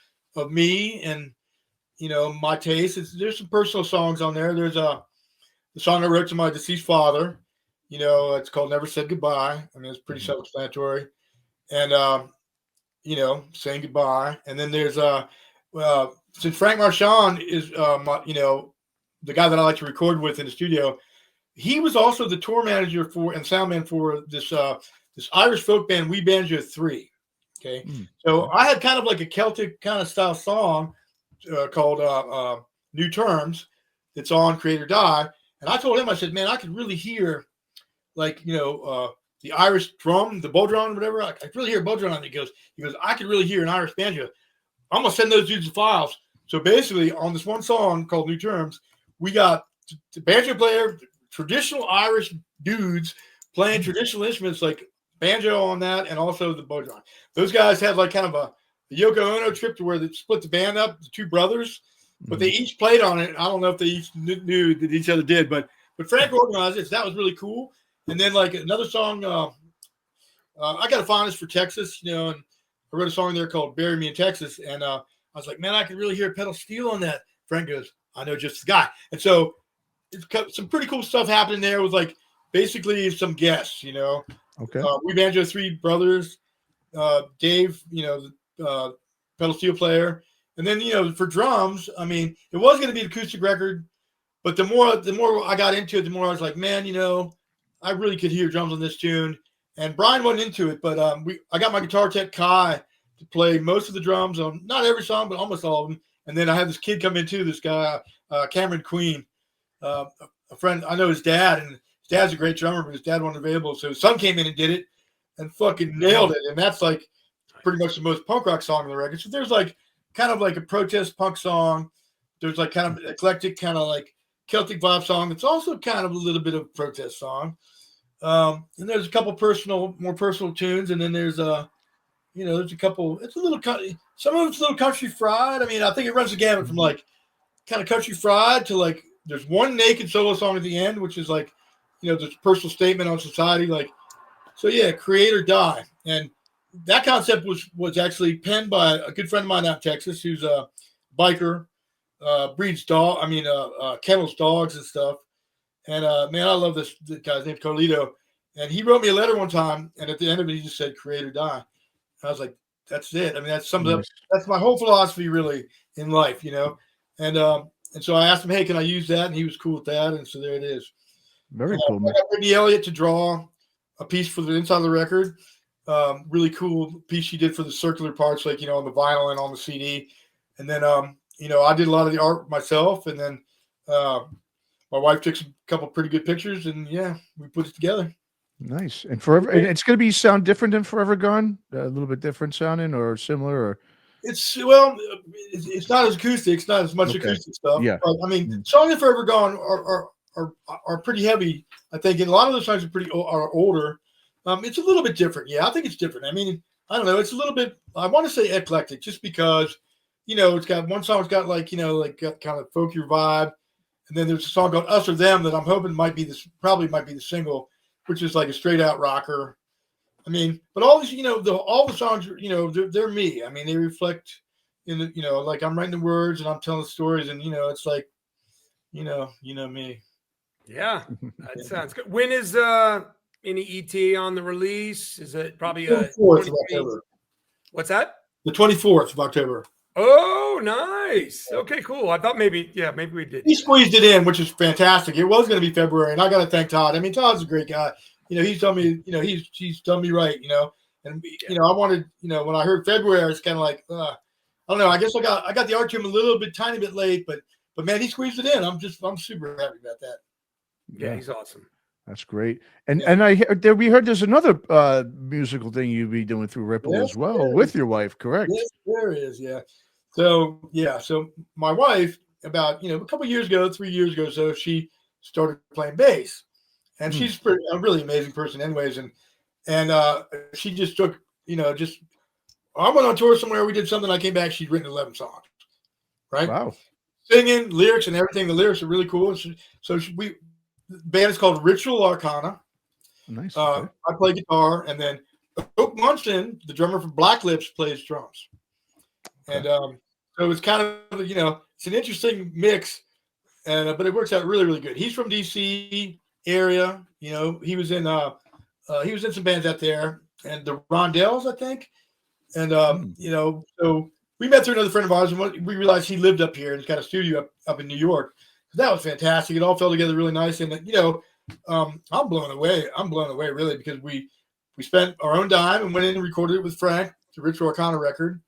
Speaker 3: me and, my taste. There's some personal songs on there. There's the song I wrote to my deceased father. It's called Never Said Goodbye. I mean, it's pretty self-explanatory. And, saying goodbye. And then there's since Frank Marchand is, the guy that I like to record with in the studio, he was also the tour manager and soundman for this Irish folk band, We Banjo 3. Okay. So I had kind of like a Celtic kind of style song called New Terms. It's on Create or Die. And I told him, I said, man, I could really hear the Irish drum, the bow drum, whatever. I could really hear a bow drum. And he goes, I could really hear an Irish banjo. I'm going to send those dudes the files. So basically on this one song called New Terms, we got the banjo player, traditional Irish dudes playing traditional instruments like banjo on that, and also the bow drum. Those guys had like kind of a Yoko Ono trip to where they split the band up, the two brothers, but they each played on it. I don't know if they each knew that each other did, but Frank organized it. So that was really cool. And then like another song, I got a fondness for Texas, and I wrote a song there called Bury Me in Texas. And I was like, man, I can really hear pedal steel on that. Frank goes, I know just the guy. And so it's got some pretty cool stuff happening there with like basically some guests,
Speaker 2: Okay.
Speaker 3: We Banjo 3 brothers, Dave, pedal steel player. And then, for drums, I mean, it was going to be an acoustic record, but the more I got into it, the more I was like, man, I really could hear drums on this tune. And Brian wasn't into it, but I got my guitar tech Kai to play most of the drums on not every song, but almost all of them. And then I had this kid come in too, this guy, Cameron Queen, a friend. I know his dad, and his dad's a great drummer, but his dad wasn't available. So his son came in and did it and fucking nailed it. And that's like pretty much the most punk rock song on the record. So there's like kind of like a protest punk song. There's like kind of eclectic, kind of like Celtic vibe song. It's also kind of a little bit of protest song. And there's a couple more personal tunes. And then there's there's a couple, some of it's a little country fried. I mean, I think it runs the gamut from like kind of country fried to like, there's one naked solo song at the end, which is like, there's a personal statement on society. Like, so yeah, Create or Die. And that concept was actually penned by a good friend of mine out in Texas, who's a biker, breeds kennels dogs and stuff. And man, I love this guy's named Carlito. And he wrote me a letter one time, and at the end of it, he just said, Create or Die. And I was like, that's it. I mean, that sums up, that's my whole philosophy really in life, And so I asked him, hey, can I use that? And he was cool with that. And so there it is.
Speaker 2: Very cool, man.
Speaker 3: I got Brittany Elliott to draw a piece for the inside of the record. Really cool piece she did for the circular parts, like, on the vinyl and on the CD. And then, I did a lot of the art myself. And then my wife took a couple pretty good pictures, and yeah, we put it together.
Speaker 2: Nice. And Forever, it's going to sound different than Forever Gone, a little bit different sounding or similar, or
Speaker 3: it's not as acoustic, it's not as much acoustic stuff.
Speaker 2: Yeah.
Speaker 3: But I mean, songs that Forever Gone are pretty heavy, I think, and a lot of those songs are older. It's a little bit different. Yeah, I think it's different. I mean, I don't know. It's a little bit, I want to say eclectic, just because, it's got one song's got like kind of folkier vibe. And then there's a song called Us or Them that I'm hoping probably might be the single, which is like a straight out rocker. I mean, but all these, all the songs, they're me. I mean, they reflect in the, like I'm writing the words and I'm telling the stories, and, it's like, me.
Speaker 4: Yeah, that sounds good. When is any ETA on the release? Is it probably
Speaker 3: 24th of October.
Speaker 4: What's that?
Speaker 3: The 24th of October.
Speaker 4: Oh, nice. Okay, cool. I thought maybe we did.
Speaker 3: He squeezed it in, which is fantastic. It was going to be February, and I got to thank Todd. I mean, Todd's a great guy. He's done me, he's done me right, and I wanted, when I heard February, I was kind of like, I don't know. I guess I got the art to him a little bit, tiny bit late, but man, he squeezed it in. I'm super happy about that.
Speaker 4: Yeah, he's awesome.
Speaker 2: That's great. And we heard there's another musical thing you'll be doing through Ripple as well with your wife, correct?
Speaker 3: Yes, there is. Yeah. So my wife, about a couple years ago, 3 years ago, so she started playing bass, and she's a really amazing person, anyways. And she just took, I went on tour somewhere. We did something. I came back. She'd written 11 songs, right?
Speaker 2: Wow.
Speaker 3: Singing, lyrics, and everything. The lyrics are really cool. The band is called Ritual Arcana.
Speaker 2: Nice.
Speaker 3: I play guitar, and then Oak Munson, the drummer from Black Lips, plays drums. And so it's kind of, it's an interesting mix, but it works out really, really good. He's from DC area. He was in some bands out there, and the Rondells, I think. And so we met through another friend of ours, and we realized he lived up here and he's got a studio up in New York. That was fantastic. It all fell together really nice. And I'm blown away. I'm blown away really, because we spent our own dime and went in and recorded it with Frank, the Ritual Arcana record.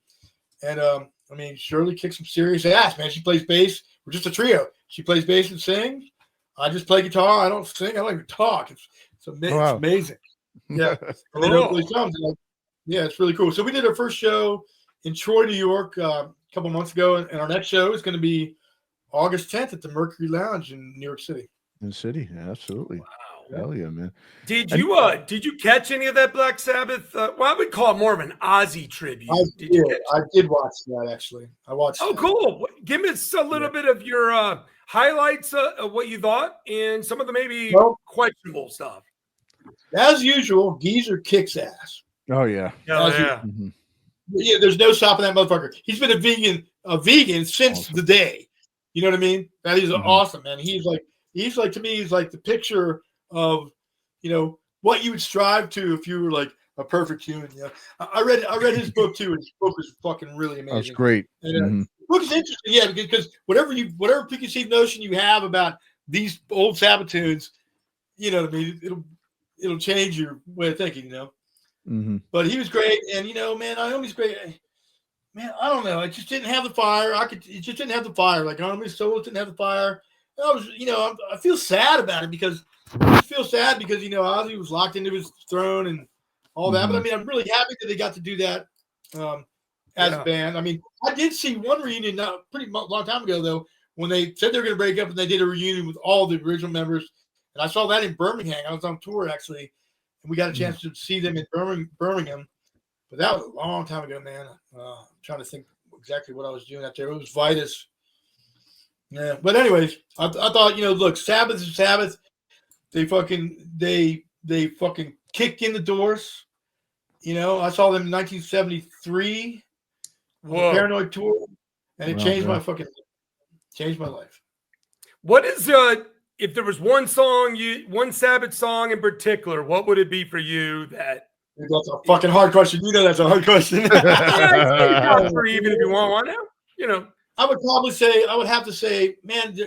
Speaker 3: And Shirley kicks some serious ass, man. She plays bass. We're just a trio. She plays bass and sings. I just play guitar. I don't sing. I don't even talk. It's amazing. Yeah. And then hopefully comes. It's really cool. So we did our first show in Troy, New York, a couple months ago, and our next show is going to be August 10th at the Mercury Lounge in New York City.
Speaker 2: In the city, yeah, absolutely. Wow. Hell yeah, man.
Speaker 4: Did you catch any of that Black Sabbath? Well, I would call it more of an Ozzy tribute.
Speaker 3: I did watch that, actually. I watched that.
Speaker 4: Cool. Give me a little bit of your highlights of what you thought and some of the maybe questionable stuff.
Speaker 3: As usual, Geezer kicks ass.
Speaker 2: Oh, yeah.
Speaker 3: Mm-hmm. Yeah, there's no stopping that motherfucker. He's been a vegan since the day. You know what I mean? That is awesome, man. He's like to me, he's like the picture of, what you would strive to if you were like a perfect human. I read his book too, and his book was fucking really amazing.
Speaker 2: That's great.
Speaker 3: And, the book is interesting, because whatever preconceived notion you have about these old Sabbath tunes, you know what I mean, it'll change your way of thinking,
Speaker 2: Mm-hmm.
Speaker 3: But he was great, and man, Iommi's great. Man, I don't know. It just didn't have the fire. It just didn't have the fire. Like Iommi's solo didn't have the fire. I feel sad about it because Ozzy was locked into his throne and all that. But I'm really happy that they got to do that as a band. I did see one reunion not pretty long time ago though, when they said they were going to break up, and they did a reunion with all the original members. And I saw that in Birmingham. I was on tour actually, and we got a chance to see them in Birmingham. But that was a long time ago, man. I'm trying to think exactly what I was doing out there. It was Vitus. Yeah, but anyways, I thought, look, Sabbath is Sabbath. They fucking kicked in the doors. I saw them in 1973 on the Paranoid tour, and it changed my life.
Speaker 4: What is if there was one Sabbath song in particular, what would it be for you that?
Speaker 3: That's a fucking hard question. That's a hard question.
Speaker 4: Even if you want one now,
Speaker 3: I would have to say, man,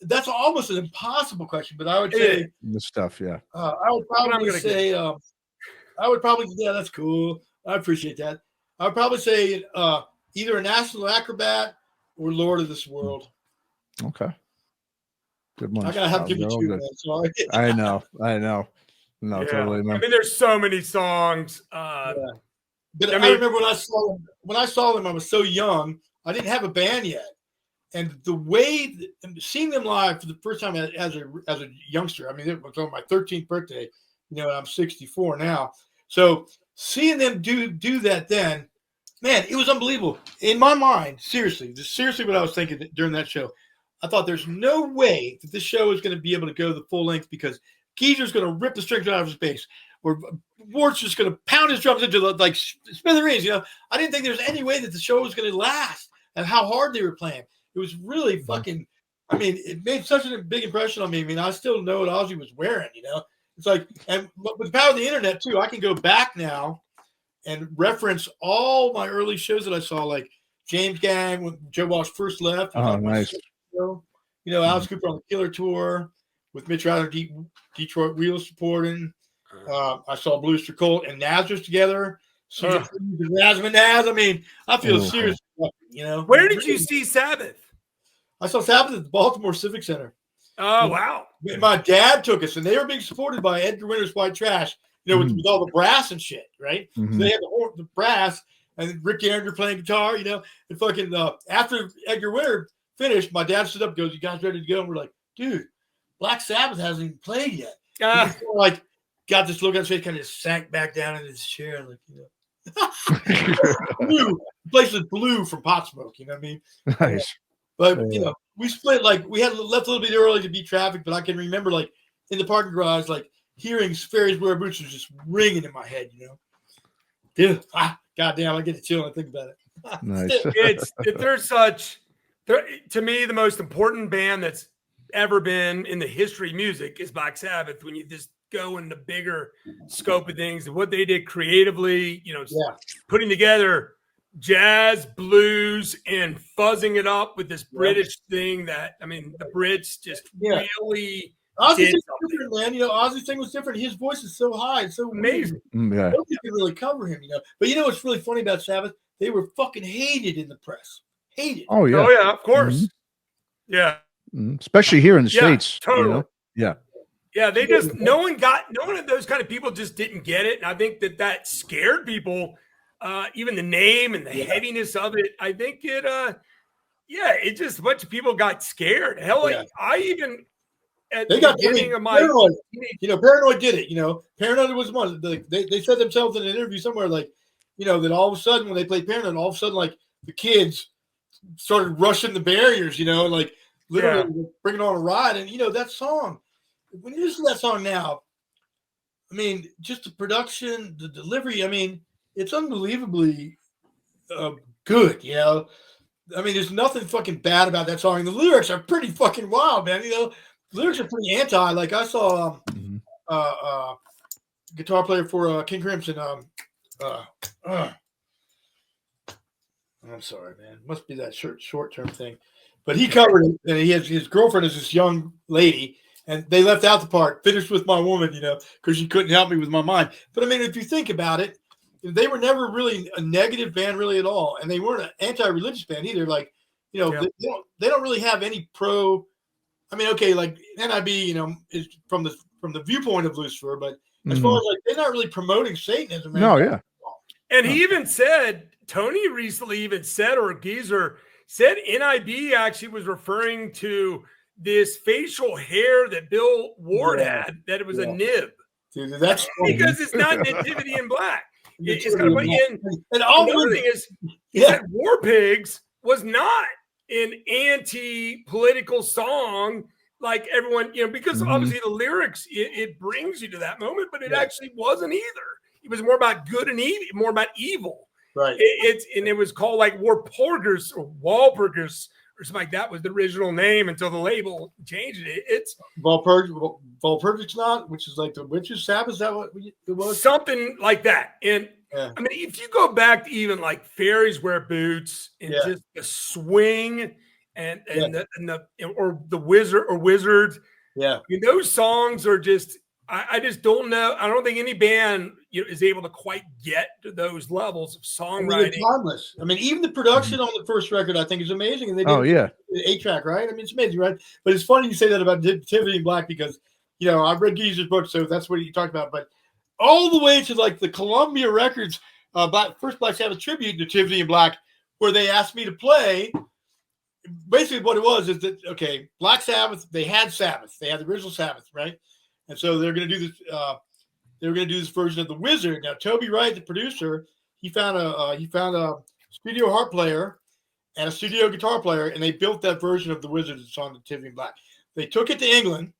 Speaker 3: that's almost an impossible question, but I would say
Speaker 2: the stuff, yeah.
Speaker 3: I would probably say, yeah, that's cool. I appreciate that. I would probably say either a National Acrobat or Lord of this World.
Speaker 2: Okay. Good one.
Speaker 3: I gotta have to give you two, man. Sorry.
Speaker 2: I know. No, totally, man.
Speaker 4: There's so many songs.
Speaker 3: But I remember when I saw them, I was so young. I didn't have a band yet, and the way seeing them live for the first time as a youngster. It was on my 13th birthday. I'm 64 now. So seeing them do that then, man, it was unbelievable in my mind. Seriously, what I was thinking during that show. I thought there's no way that this show is going to be able to go the full length because Geezer's going to rip the strings out of his bass, or Wart's just going to pound his drums into like smithereens. I didn't think there was any way that the show was going to last and how hard they were playing. It was really fucking. It made such a big impression on me. I still know what Ozzy was wearing. It's like, and with the power of the internet too, I can go back now and reference all my early shows that I saw, like James Gang when Joe Walsh first left.
Speaker 2: Oh, nice.
Speaker 3: Show. You know, Alice Cooper on the Killer Tour with Mitch Ryder, Detroit Wheels supporting. I saw Bluester Colt and Nazareth together. Razman Naz. I mean, I feel serious. You know,
Speaker 4: where did you see Sabbath?
Speaker 3: I saw Sabbath at the Baltimore Civic Center.
Speaker 4: Oh, wow.
Speaker 3: My dad took us, and they were being supported by Edgar Winter's White Trash, you know, with all the brass and shit, right? So they had the brass, and Rick Andrew playing guitar, you know, and fucking after Edgar Winter finished, my dad stood up and goes, "You guys ready to go?" And we're like, "Dude, Black Sabbath hasn't even played yet." Like, got this look on his face, kind of just sank back down in his chair, like, you know. Blue. The place was blue from pot smoke, you know what I mean?
Speaker 2: Nice.
Speaker 3: But, you know, we split, like, we had left a little bit early to beat traffic, but I can remember, like, in the parking garage, like, hearing Fairies Wear Boots was just ringing in my head, you know? Dude, goddamn, I get to chill and think about it.
Speaker 2: Nice.
Speaker 4: To me, the most important band that's ever been in the history of music is Black Sabbath. When you just go in the bigger scope of things and what they did creatively, you know, putting together jazz, blues, and fuzzing it up with this British thing that, I mean, the Brits just really
Speaker 3: Ozzy's
Speaker 4: did
Speaker 3: different, man. You know, Ozzy's thing was different. His voice is so high and so
Speaker 4: amazing.
Speaker 3: Nobody could really cover him, you know. But you know what's really funny about Sabbath? They were fucking hated in the press. Hated.
Speaker 2: Oh, yeah.
Speaker 4: Oh, yeah, of course. Yeah.
Speaker 2: Especially here in the States.
Speaker 4: Totally.
Speaker 2: You know? Yeah.
Speaker 4: Yeah, they just no one of those kind of people just didn't get it. And I think that scared people, even the name and the heaviness of it. I think it just a bunch of people got scared. Hell, I even at the beginning of my
Speaker 3: Paranoid. You know, Paranoid did it, you know. Paranoid was one. They said themselves in an interview somewhere, like, you know, that all of a sudden when they played Paranoid, all of a sudden, like, the kids started rushing the barriers, you know, like literally bringing on a ride. And, you know, that song, when you listen to that song now, I mean, just the production, the delivery, I mean, it's unbelievably good, you know. I mean, there's nothing fucking bad about that song. The lyrics are pretty fucking wild, man. You know, the lyrics are pretty anti. Like, I saw guitar player for King Crimson. I'm sorry, man. Must be that short-term thing. But he covered it, and his girlfriend is this young lady, and they left out the part, "finished with my woman," you know, because she couldn't help me with my mind. But I mean, if you think about it, they were never really a negative band really at all, and they weren't an anti-religious band either. Like, you know, they don't really have any pro. I mean, okay, like NIB, you know, is from the viewpoint of Lucifer, but as far as like they're not really promoting Satanism.
Speaker 2: No, yeah.
Speaker 4: And he even said, Tony recently even said, or Geezer said, NIB actually was referring to this facial hair that Bill Ward had, that it was a nib.
Speaker 3: Dude, that's
Speaker 4: because it's not Nativity in Black. It's going to put in.
Speaker 3: And all
Speaker 4: the other thing is that War Pigs was not an anti-political song like everyone, you know, because obviously the lyrics, it brings you to that moment, but it actually wasn't either. It was more about good and evil, more about evil.
Speaker 3: Right.
Speaker 4: It was called like Warpurgers or Walpurgers or something like that was the original name until the label changed it. It's
Speaker 3: Walpurgis not, which is like the Witches' Sabbath. Is that what it was?
Speaker 4: Something like that. And I mean, if you go back to even like Fairies Wear Boots and just the swing and the Wizard. Yeah. I mean, those songs are just, I just don't know. I don't think any band is able to quite get to those levels of songwriting.
Speaker 3: I mean, timeless. I mean, even the production on the first record, I think, is amazing. And they did 8-track, right? I mean, it's amazing, right? But it's funny you say that about Nativity in Black because, you know, I've read Geezer's book, so that's what he talked about. But all the way to like the Columbia Records first Black Sabbath tribute, Nativity in Black, where they asked me to play. Basically, what it was is that, okay, Black Sabbath, they had the original Sabbath, right? And so they're going to do this. They were going to do this version of the Wizard. Now, Toby Wright, the producer, he found a studio harp player and a studio guitar player, and they built that version of the Wizard that's on Nativity in Black. They took it to England.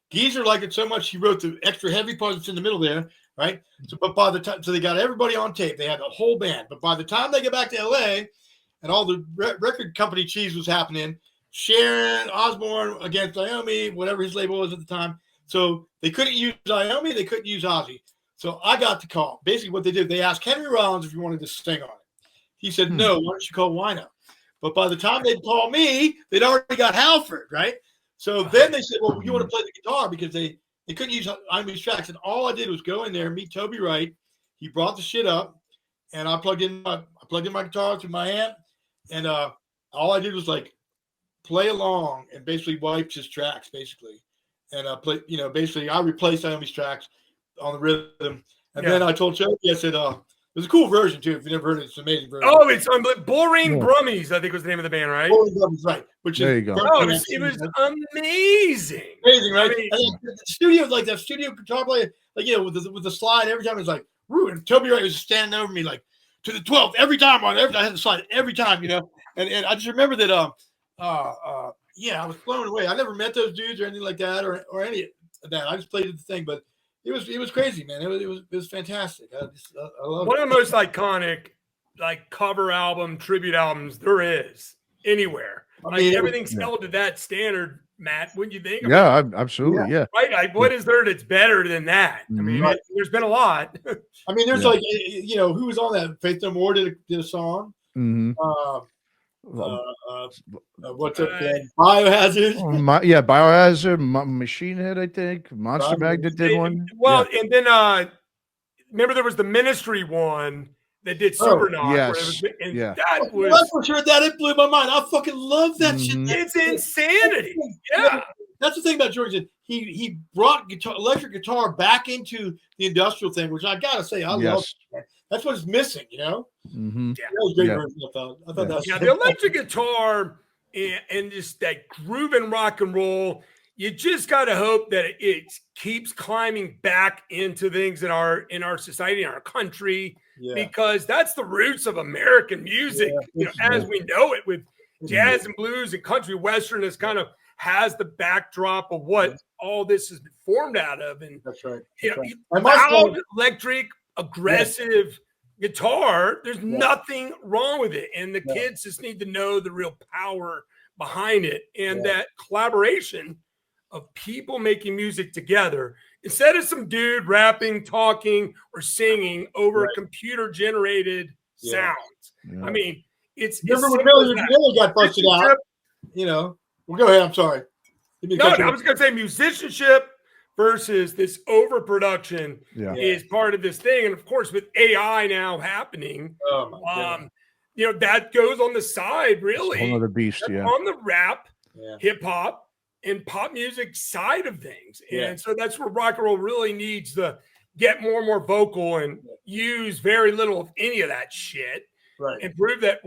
Speaker 3: Geezer liked it so much he wrote the extra heavy part that's in the middle there, right? So, but by the time, so they got everybody on tape. They had the whole band. But by the time they get back to LA, and all the record company cheese was happening, Sharon Osbourne against Naomi, whatever his label was at the time. So they couldn't use Iommi, they couldn't use Ozzy. So I got the call. Basically, what they did, they asked Henry Rollins if he wanted to sing on it. He said, no, why don't you call Wino? But by the time they'd call me, they'd already got Halford, right? So then they said, well, you want to play the guitar because they couldn't use Iommi's tracks. And all I did was go in there, meet Toby Wright. He brought the shit up, and I plugged in my guitar through my amp, and all I did was like play along and basically wiped his tracks, basically. And play, basically I replaced Iommi's tracks on the rhythm. And then I told Toby, I said, there's a cool version too. If you never heard it, it's an amazing version.
Speaker 4: Oh, it's Bullring Brummies, I think was the name of the band, right?
Speaker 3: Bullring Brummies, right?
Speaker 2: There you go.
Speaker 4: Oh, it was amazing.
Speaker 3: Amazing, right?
Speaker 4: Amazing.
Speaker 3: And the studio, like that studio guitar player, like with the slide every time, it was like, Roo, and Toby Wright was standing over me like to the 12th every time I had the slide every time, And I just remember that I was blown away. I never met those dudes or anything like that or any of that. I just played the thing, but it was crazy, man. It was fantastic. I love
Speaker 4: One of the most iconic like cover album, tribute albums there is anywhere.
Speaker 3: I mean,
Speaker 4: everything's held to that standard, Matt. Wouldn't you think?
Speaker 2: Yeah, absolutely. Yeah.
Speaker 4: Right. Like, what is there that's better than that? I mean, there's been a lot.
Speaker 3: I mean, there's like, who was on that? Faith No More did a song.
Speaker 2: Mm-hmm.
Speaker 3: What's up, Biohazard?
Speaker 2: Biohazard, Machine Head, I think. Monster Magnet did one.
Speaker 4: Well, and then remember there was the Ministry one that did Supernaut.
Speaker 2: Yes.
Speaker 4: That was.
Speaker 3: Well, for sure, that it blew my mind. I fucking love that shit.
Speaker 4: It's insanity. Yeah.
Speaker 3: That's the thing about George. He brought electric guitar back into the industrial thing, which I gotta say, I love. That's what's missing,
Speaker 2: Mm-hmm.
Speaker 3: That was great version, I thought that was
Speaker 4: the electric guitar and just that groove and rock and roll. You just got to hope that it keeps climbing back into things in our society, in our country, because that's the roots of American music, as we know it, with jazz and blues and country western is kind of has the backdrop of what all this has been formed out of. And
Speaker 3: that's right.
Speaker 4: Loud, electric, aggressive guitar, there's nothing wrong with it. And the kids just need to know the real power behind it and that collaboration of people making music together instead of some dude rapping, talking, or singing over a computer generated sounds. I mean, it's
Speaker 3: remember when Billy got busted out, well, go ahead. I'm sorry.
Speaker 4: No, I was going to say musicianship versus this overproduction is part of this thing. And of course, with AI now happening, that goes on the side, really.
Speaker 2: It's another beast,
Speaker 4: on the rap, hip hop, and pop music side of things. And so that's where rock and roll really needs to get more and more vocal and use very little of any of that shit.
Speaker 3: Right.
Speaker 4: And prove that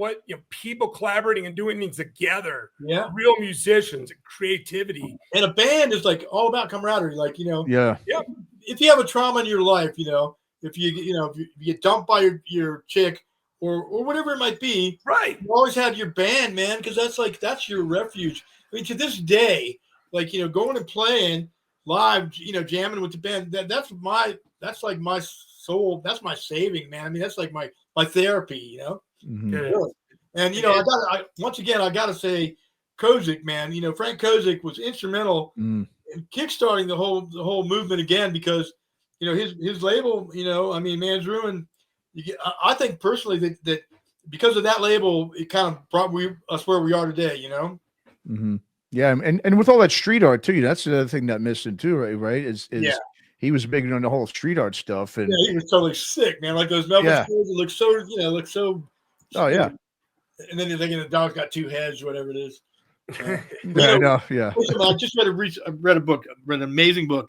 Speaker 4: people collaborating and doing things together, real musicians and creativity.
Speaker 3: And a band is like all about camaraderie. Like, if you have a trauma in your life, if you get dumped by your chick or whatever it might be,
Speaker 4: right?
Speaker 3: You always have your band, man, because that's your refuge. I mean, to this day, going and playing live, jamming with the band, that's like my soul. That's my saving, man. I mean, that's like my therapy,
Speaker 2: Mm-hmm.
Speaker 3: Really. And I gotta say, Kozik, man, Frank Kozik was instrumental in kickstarting the whole movement again because his label, I mean, Man's Ruin. I think personally that because of that label, it kind of brought us where we are today,
Speaker 2: Mm-hmm. Yeah, and with all that street art too, that's the other thing that missing too, right? Is he was big on the whole street art stuff, and
Speaker 3: he was totally sick, man. Like those Melvin schools look so.
Speaker 2: Oh yeah.
Speaker 3: And then you're thinking the dog's got two heads, or whatever it is.
Speaker 2: I know. Yeah.
Speaker 3: Listen, I just read a book, an amazing book.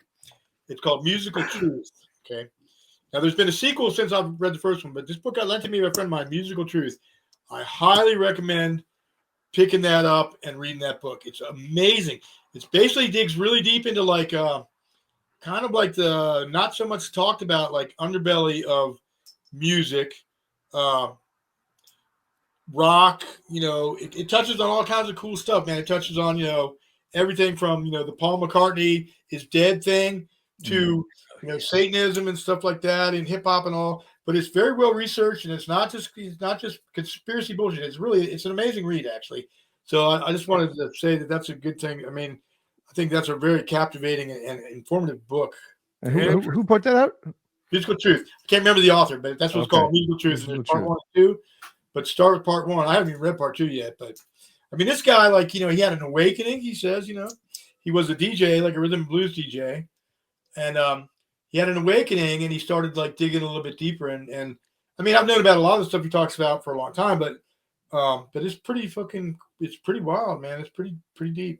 Speaker 3: It's called Musical Truth. Okay. Now there's been a sequel since I've read the first one, but this book got lent to me by a friend of mine, Musical Truth. I highly recommend picking that up and reading that book. It's amazing. It's basically digs really deep into like kind of like the not so much talked about like underbelly of music, rock. It touches on all kinds of cool stuff, man. It touches on everything from the Paul McCartney is dead thing to Satanism and stuff like that, and hip hop and all. But it's very well researched, and it's not just conspiracy bullshit. It's an amazing read, actually. So I just wanted to say that that's a good thing. I mean, I think that's a very captivating and informative book.
Speaker 2: And who put that out?
Speaker 3: Musical Truth. I can't remember the author, but that's what's called, Musical Truth.
Speaker 2: Musical
Speaker 3: There's part
Speaker 2: Truth.
Speaker 3: 1 and 2, but start with part 1. I haven't even read part 2 yet, but I mean, this guy, like, he had an awakening. He says, he was a DJ, like a rhythm and blues DJ, and he had an awakening, and he started like digging a little bit deeper. And I mean, I've known about a lot of the stuff he talks about for a long time, but it's pretty wild, man. It's pretty deep.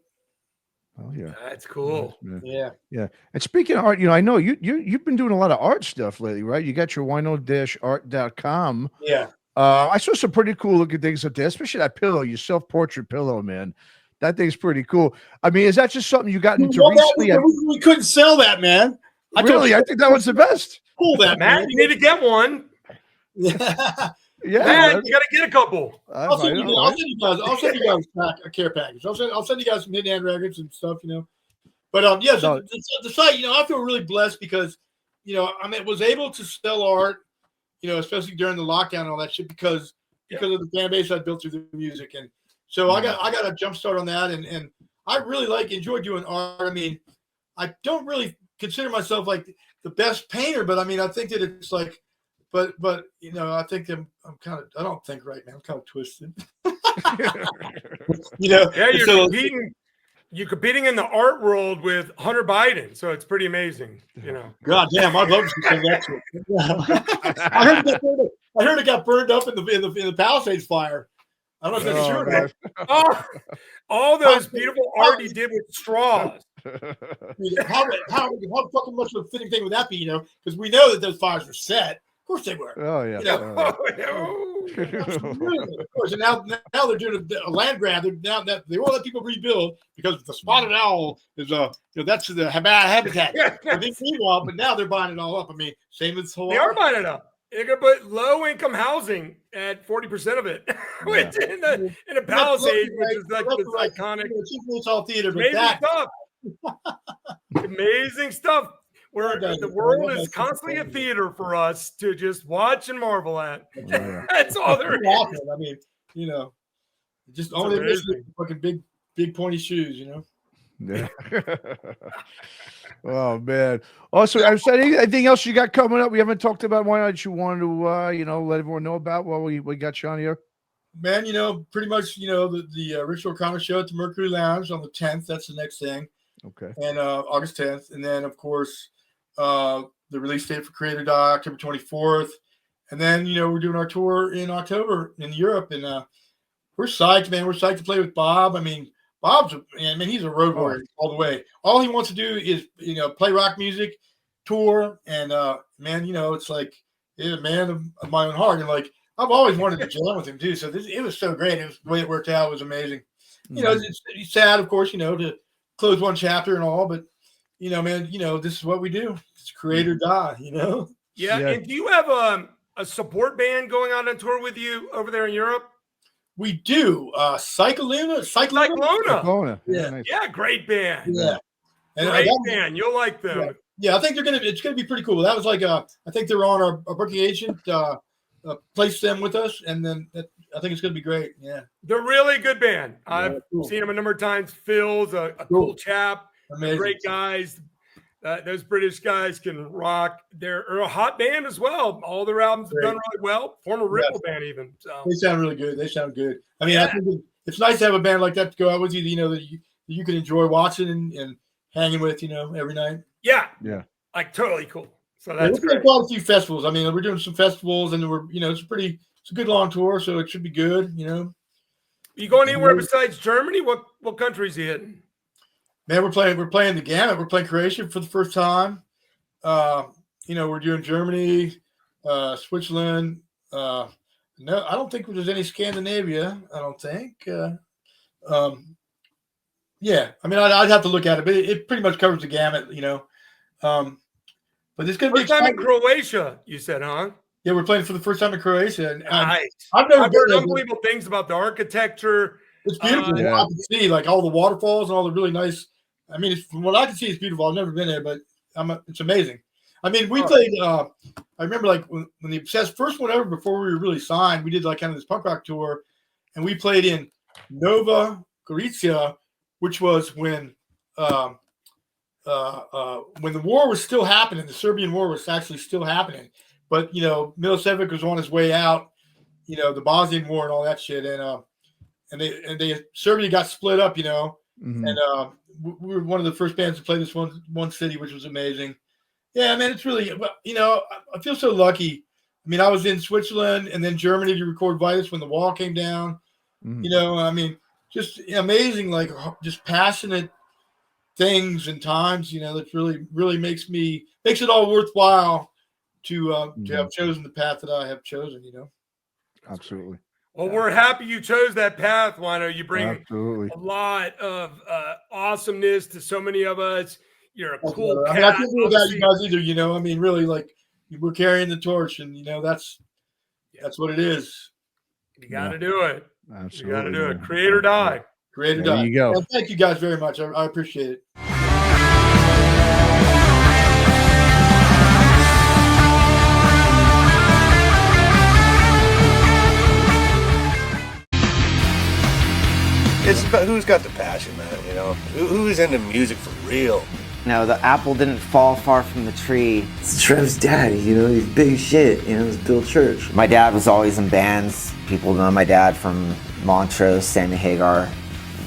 Speaker 2: Oh yeah,
Speaker 4: that's cool.
Speaker 3: Yeah.
Speaker 2: And speaking of art, I know you've been doing a lot of art stuff lately, right? You got your wino-art.com.
Speaker 3: Yeah.
Speaker 2: I saw some pretty cool looking things up there, especially that pillow, your self-portrait pillow, man. That thing's pretty cool. I mean, is that just something you got into recently?
Speaker 3: We couldn't sell that, man.
Speaker 2: I think that was the best.
Speaker 3: Pull that,
Speaker 4: Matt, you need to get one.
Speaker 3: Yeah.
Speaker 4: Matt, you got to get a couple.
Speaker 3: I'll send you guys a care package. I'll send you guys some hidden records and stuff, But the site, I feel really blessed because, was able to sell art, especially during the lockdown and all that shit because of the fan base I built through the music. And so I got a jump start on that, and I really enjoy doing art. I mean, I don't really consider myself like the best painter, but I mean, I think that it's like, but I think I don't think right now. I'm kind of twisted.
Speaker 4: You're competing in the art world with Hunter Biden, so it's pretty amazing.
Speaker 3: God damn, I'd love to see that. I heard it got burned up in the Palisades fire. I don't know if that's true.
Speaker 4: All those beautiful art he did with straws.
Speaker 3: How fucking much of a fitting thing would that be? Because we know that those fires were set. Of course they were.
Speaker 2: Oh yeah.
Speaker 3: Of course. And now they're doing a land grab. They won't let people rebuild because the spotted owl is that's the habitat. But now they're buying it all up. I mean, same as Hawaii.
Speaker 4: They are buying it up. They're gonna put low income housing at 40% of it, which in a Palisades, which is like this iconic.
Speaker 3: It's all theater,
Speaker 4: amazing stuff. Amazing stuff. Where the world is constantly a theater for us to just watch and marvel at. That's all there is.
Speaker 3: I mean, just all they miss is fucking big pointy shoes,
Speaker 2: Yeah. Oh man. Also, anything else you got coming up? We haven't talked about. Why not you wanted to let everyone know about while we got you on here?
Speaker 3: Man, pretty much, the Rich Arcana show at the Mercury Lounge on the 10th. That's the next thing.
Speaker 2: Okay.
Speaker 3: And August 10th, and then of course. The release date for Creator Die, October 24th. And then, we're doing our tour in October in Europe. And we're psyched, man. We're psyched to play with Bob. I mean, he's a road warrior all the way. All he wants to do is, play rock music, tour. And, man, it's like, he's a man of my own heart. And, like, I've always wanted to jam with him, too. So it was so great. The way it worked out was amazing. It's sad, of course, to close one chapter and all, but man, this is what we do. It's create or die,
Speaker 4: Yeah. And do you have a support band going on tour with you over there in Europe?
Speaker 3: We do. Cyclona.
Speaker 2: Yeah.
Speaker 3: Nice.
Speaker 4: Yeah, great band.
Speaker 3: Yeah. And
Speaker 4: great band. You'll like them.
Speaker 3: Yeah, I think it's gonna be pretty cool. That was like I think they're on our booking agent placed them with us, and then I think it's gonna be great. Yeah.
Speaker 4: They're really good band. I've seen them a number of times. Phil's a cool chap.
Speaker 3: Amazing.
Speaker 4: Great guys. Those British guys can rock. They're a hot band as well. All their albums have done really well. Former Ripple band even. So
Speaker 3: they sound really good. They sound good. I mean, I think it's nice to have a band like that to go out with you. That you can enjoy watching and hanging with. Every night.
Speaker 4: Yeah.
Speaker 2: Yeah.
Speaker 4: Like totally cool. So that's
Speaker 3: we're doing quite a few festivals. I mean, we're doing some festivals, and we're it's a good long tour, so it should be good.
Speaker 4: You going anywhere besides Germany? What countries are you hitting?
Speaker 3: Man, we're playing the gamut. We're playing Croatia for the first time. We're doing Germany, Switzerland. No, I don't think there's any Scandinavia. I don't think. Yeah, I mean, I'd have to look at it, but it pretty much covers the gamut, But it's going to be
Speaker 4: first time in Croatia. You said, huh?
Speaker 3: Yeah, we're playing for the first time in Croatia. And,
Speaker 4: nice.
Speaker 3: I've
Speaker 4: heard unbelievable things about the architecture.
Speaker 3: It's beautiful. I can see like all the waterfalls and all the really nice. I mean, from what I can see, it's beautiful. I've never been there, but it's amazing. I mean, we played. I remember like when the Obsessed first one ever before we were really signed, we did like kind of this punk rock tour, and we played in Nova Gorica, which was when when the war was still happening, the Serbian war was actually still happening. But Milosevic was on his way out. The Bosnian War and all that shit, and Serbia got split up.
Speaker 2: Mm-hmm.
Speaker 3: And we were one of the first bands to play this one city, which was amazing. Yeah, man, it's really, I feel so lucky. I mean, I was in Switzerland and then Germany to record Vitus when the wall came down.
Speaker 2: Mm-hmm.
Speaker 3: Just amazing, like just passionate things and times, that really makes it all worthwhile to have chosen the path that I have chosen,
Speaker 2: Absolutely.
Speaker 4: Well, we're happy you chose that path, Wino. You bring
Speaker 2: Absolutely
Speaker 4: a lot of awesomeness to so many of us. You're a cool
Speaker 3: I
Speaker 4: cat.
Speaker 3: I can't do without you guys either, really, like, we're carrying the torch, and that's what it is.
Speaker 4: You got to do it.
Speaker 2: Absolutely.
Speaker 4: You got to do it. Create or die.
Speaker 3: Create or
Speaker 2: there
Speaker 3: die.
Speaker 2: You go.
Speaker 3: And thank you guys very much. I appreciate it.
Speaker 5: It's about who's got the passion, man, Who's into music for real?
Speaker 6: The apple didn't fall far from the tree.
Speaker 7: It's Trev's daddy, he's big as shit, it's Bill Church.
Speaker 6: My dad was always in bands. People know my dad from Montrose, Sammy Hagar,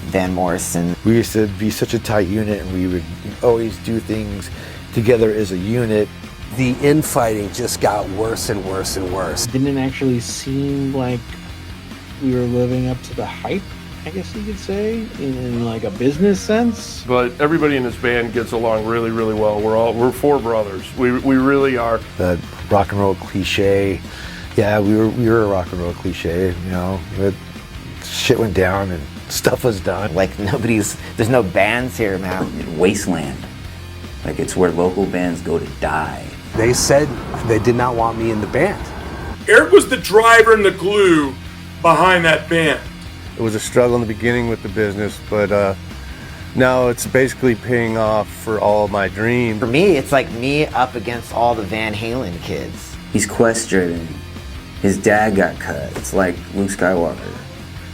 Speaker 6: Van Morrison.
Speaker 8: We used to be such a tight unit, and we would always do things together as a unit.
Speaker 5: The infighting just got worse and worse and worse.
Speaker 9: Didn't actually seem like we were living up to the hype, I guess you could say, in like a business sense.
Speaker 10: But everybody in this band gets along really, really well. We're four brothers. We really are.
Speaker 8: The rock and roll cliche. Yeah, we were a rock and roll cliche, but shit went down and stuff was done.
Speaker 6: Like there's no bands here, man.
Speaker 7: Wasteland. Like it's where local bands go to die.
Speaker 5: They said they did not want me in the band.
Speaker 4: Eric was the driver and the glue behind that band.
Speaker 5: It was a struggle in the beginning with the business, but now it's basically paying off for all my dreams.
Speaker 6: For me, it's like me up against all the Van Halen kids.
Speaker 7: He's quest-driven. His dad got cut. It's like Luke Skywalker.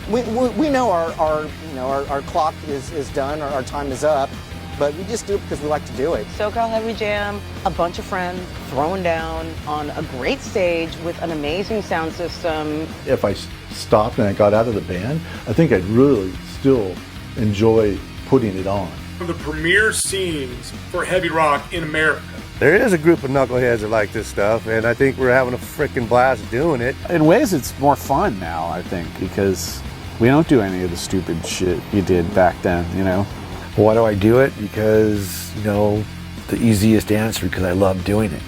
Speaker 11: We know our clock is done, our time is up, but we just do it because we like to do it.
Speaker 12: SoCal Heavy Jam, a bunch of friends throwing down on a great stage with an amazing sound system.
Speaker 13: If I stopped and I got out of the band, I think I'd really still enjoy putting it on.
Speaker 4: One of the premier scenes for heavy rock in America.
Speaker 5: There is a group of knuckleheads that like this stuff, and I think we're having a freaking blast doing it.
Speaker 14: In ways, it's more fun now, I think, because we don't do any of the stupid shit you did back then,
Speaker 8: Why do I do it? Because, the easiest answer, because I love doing it.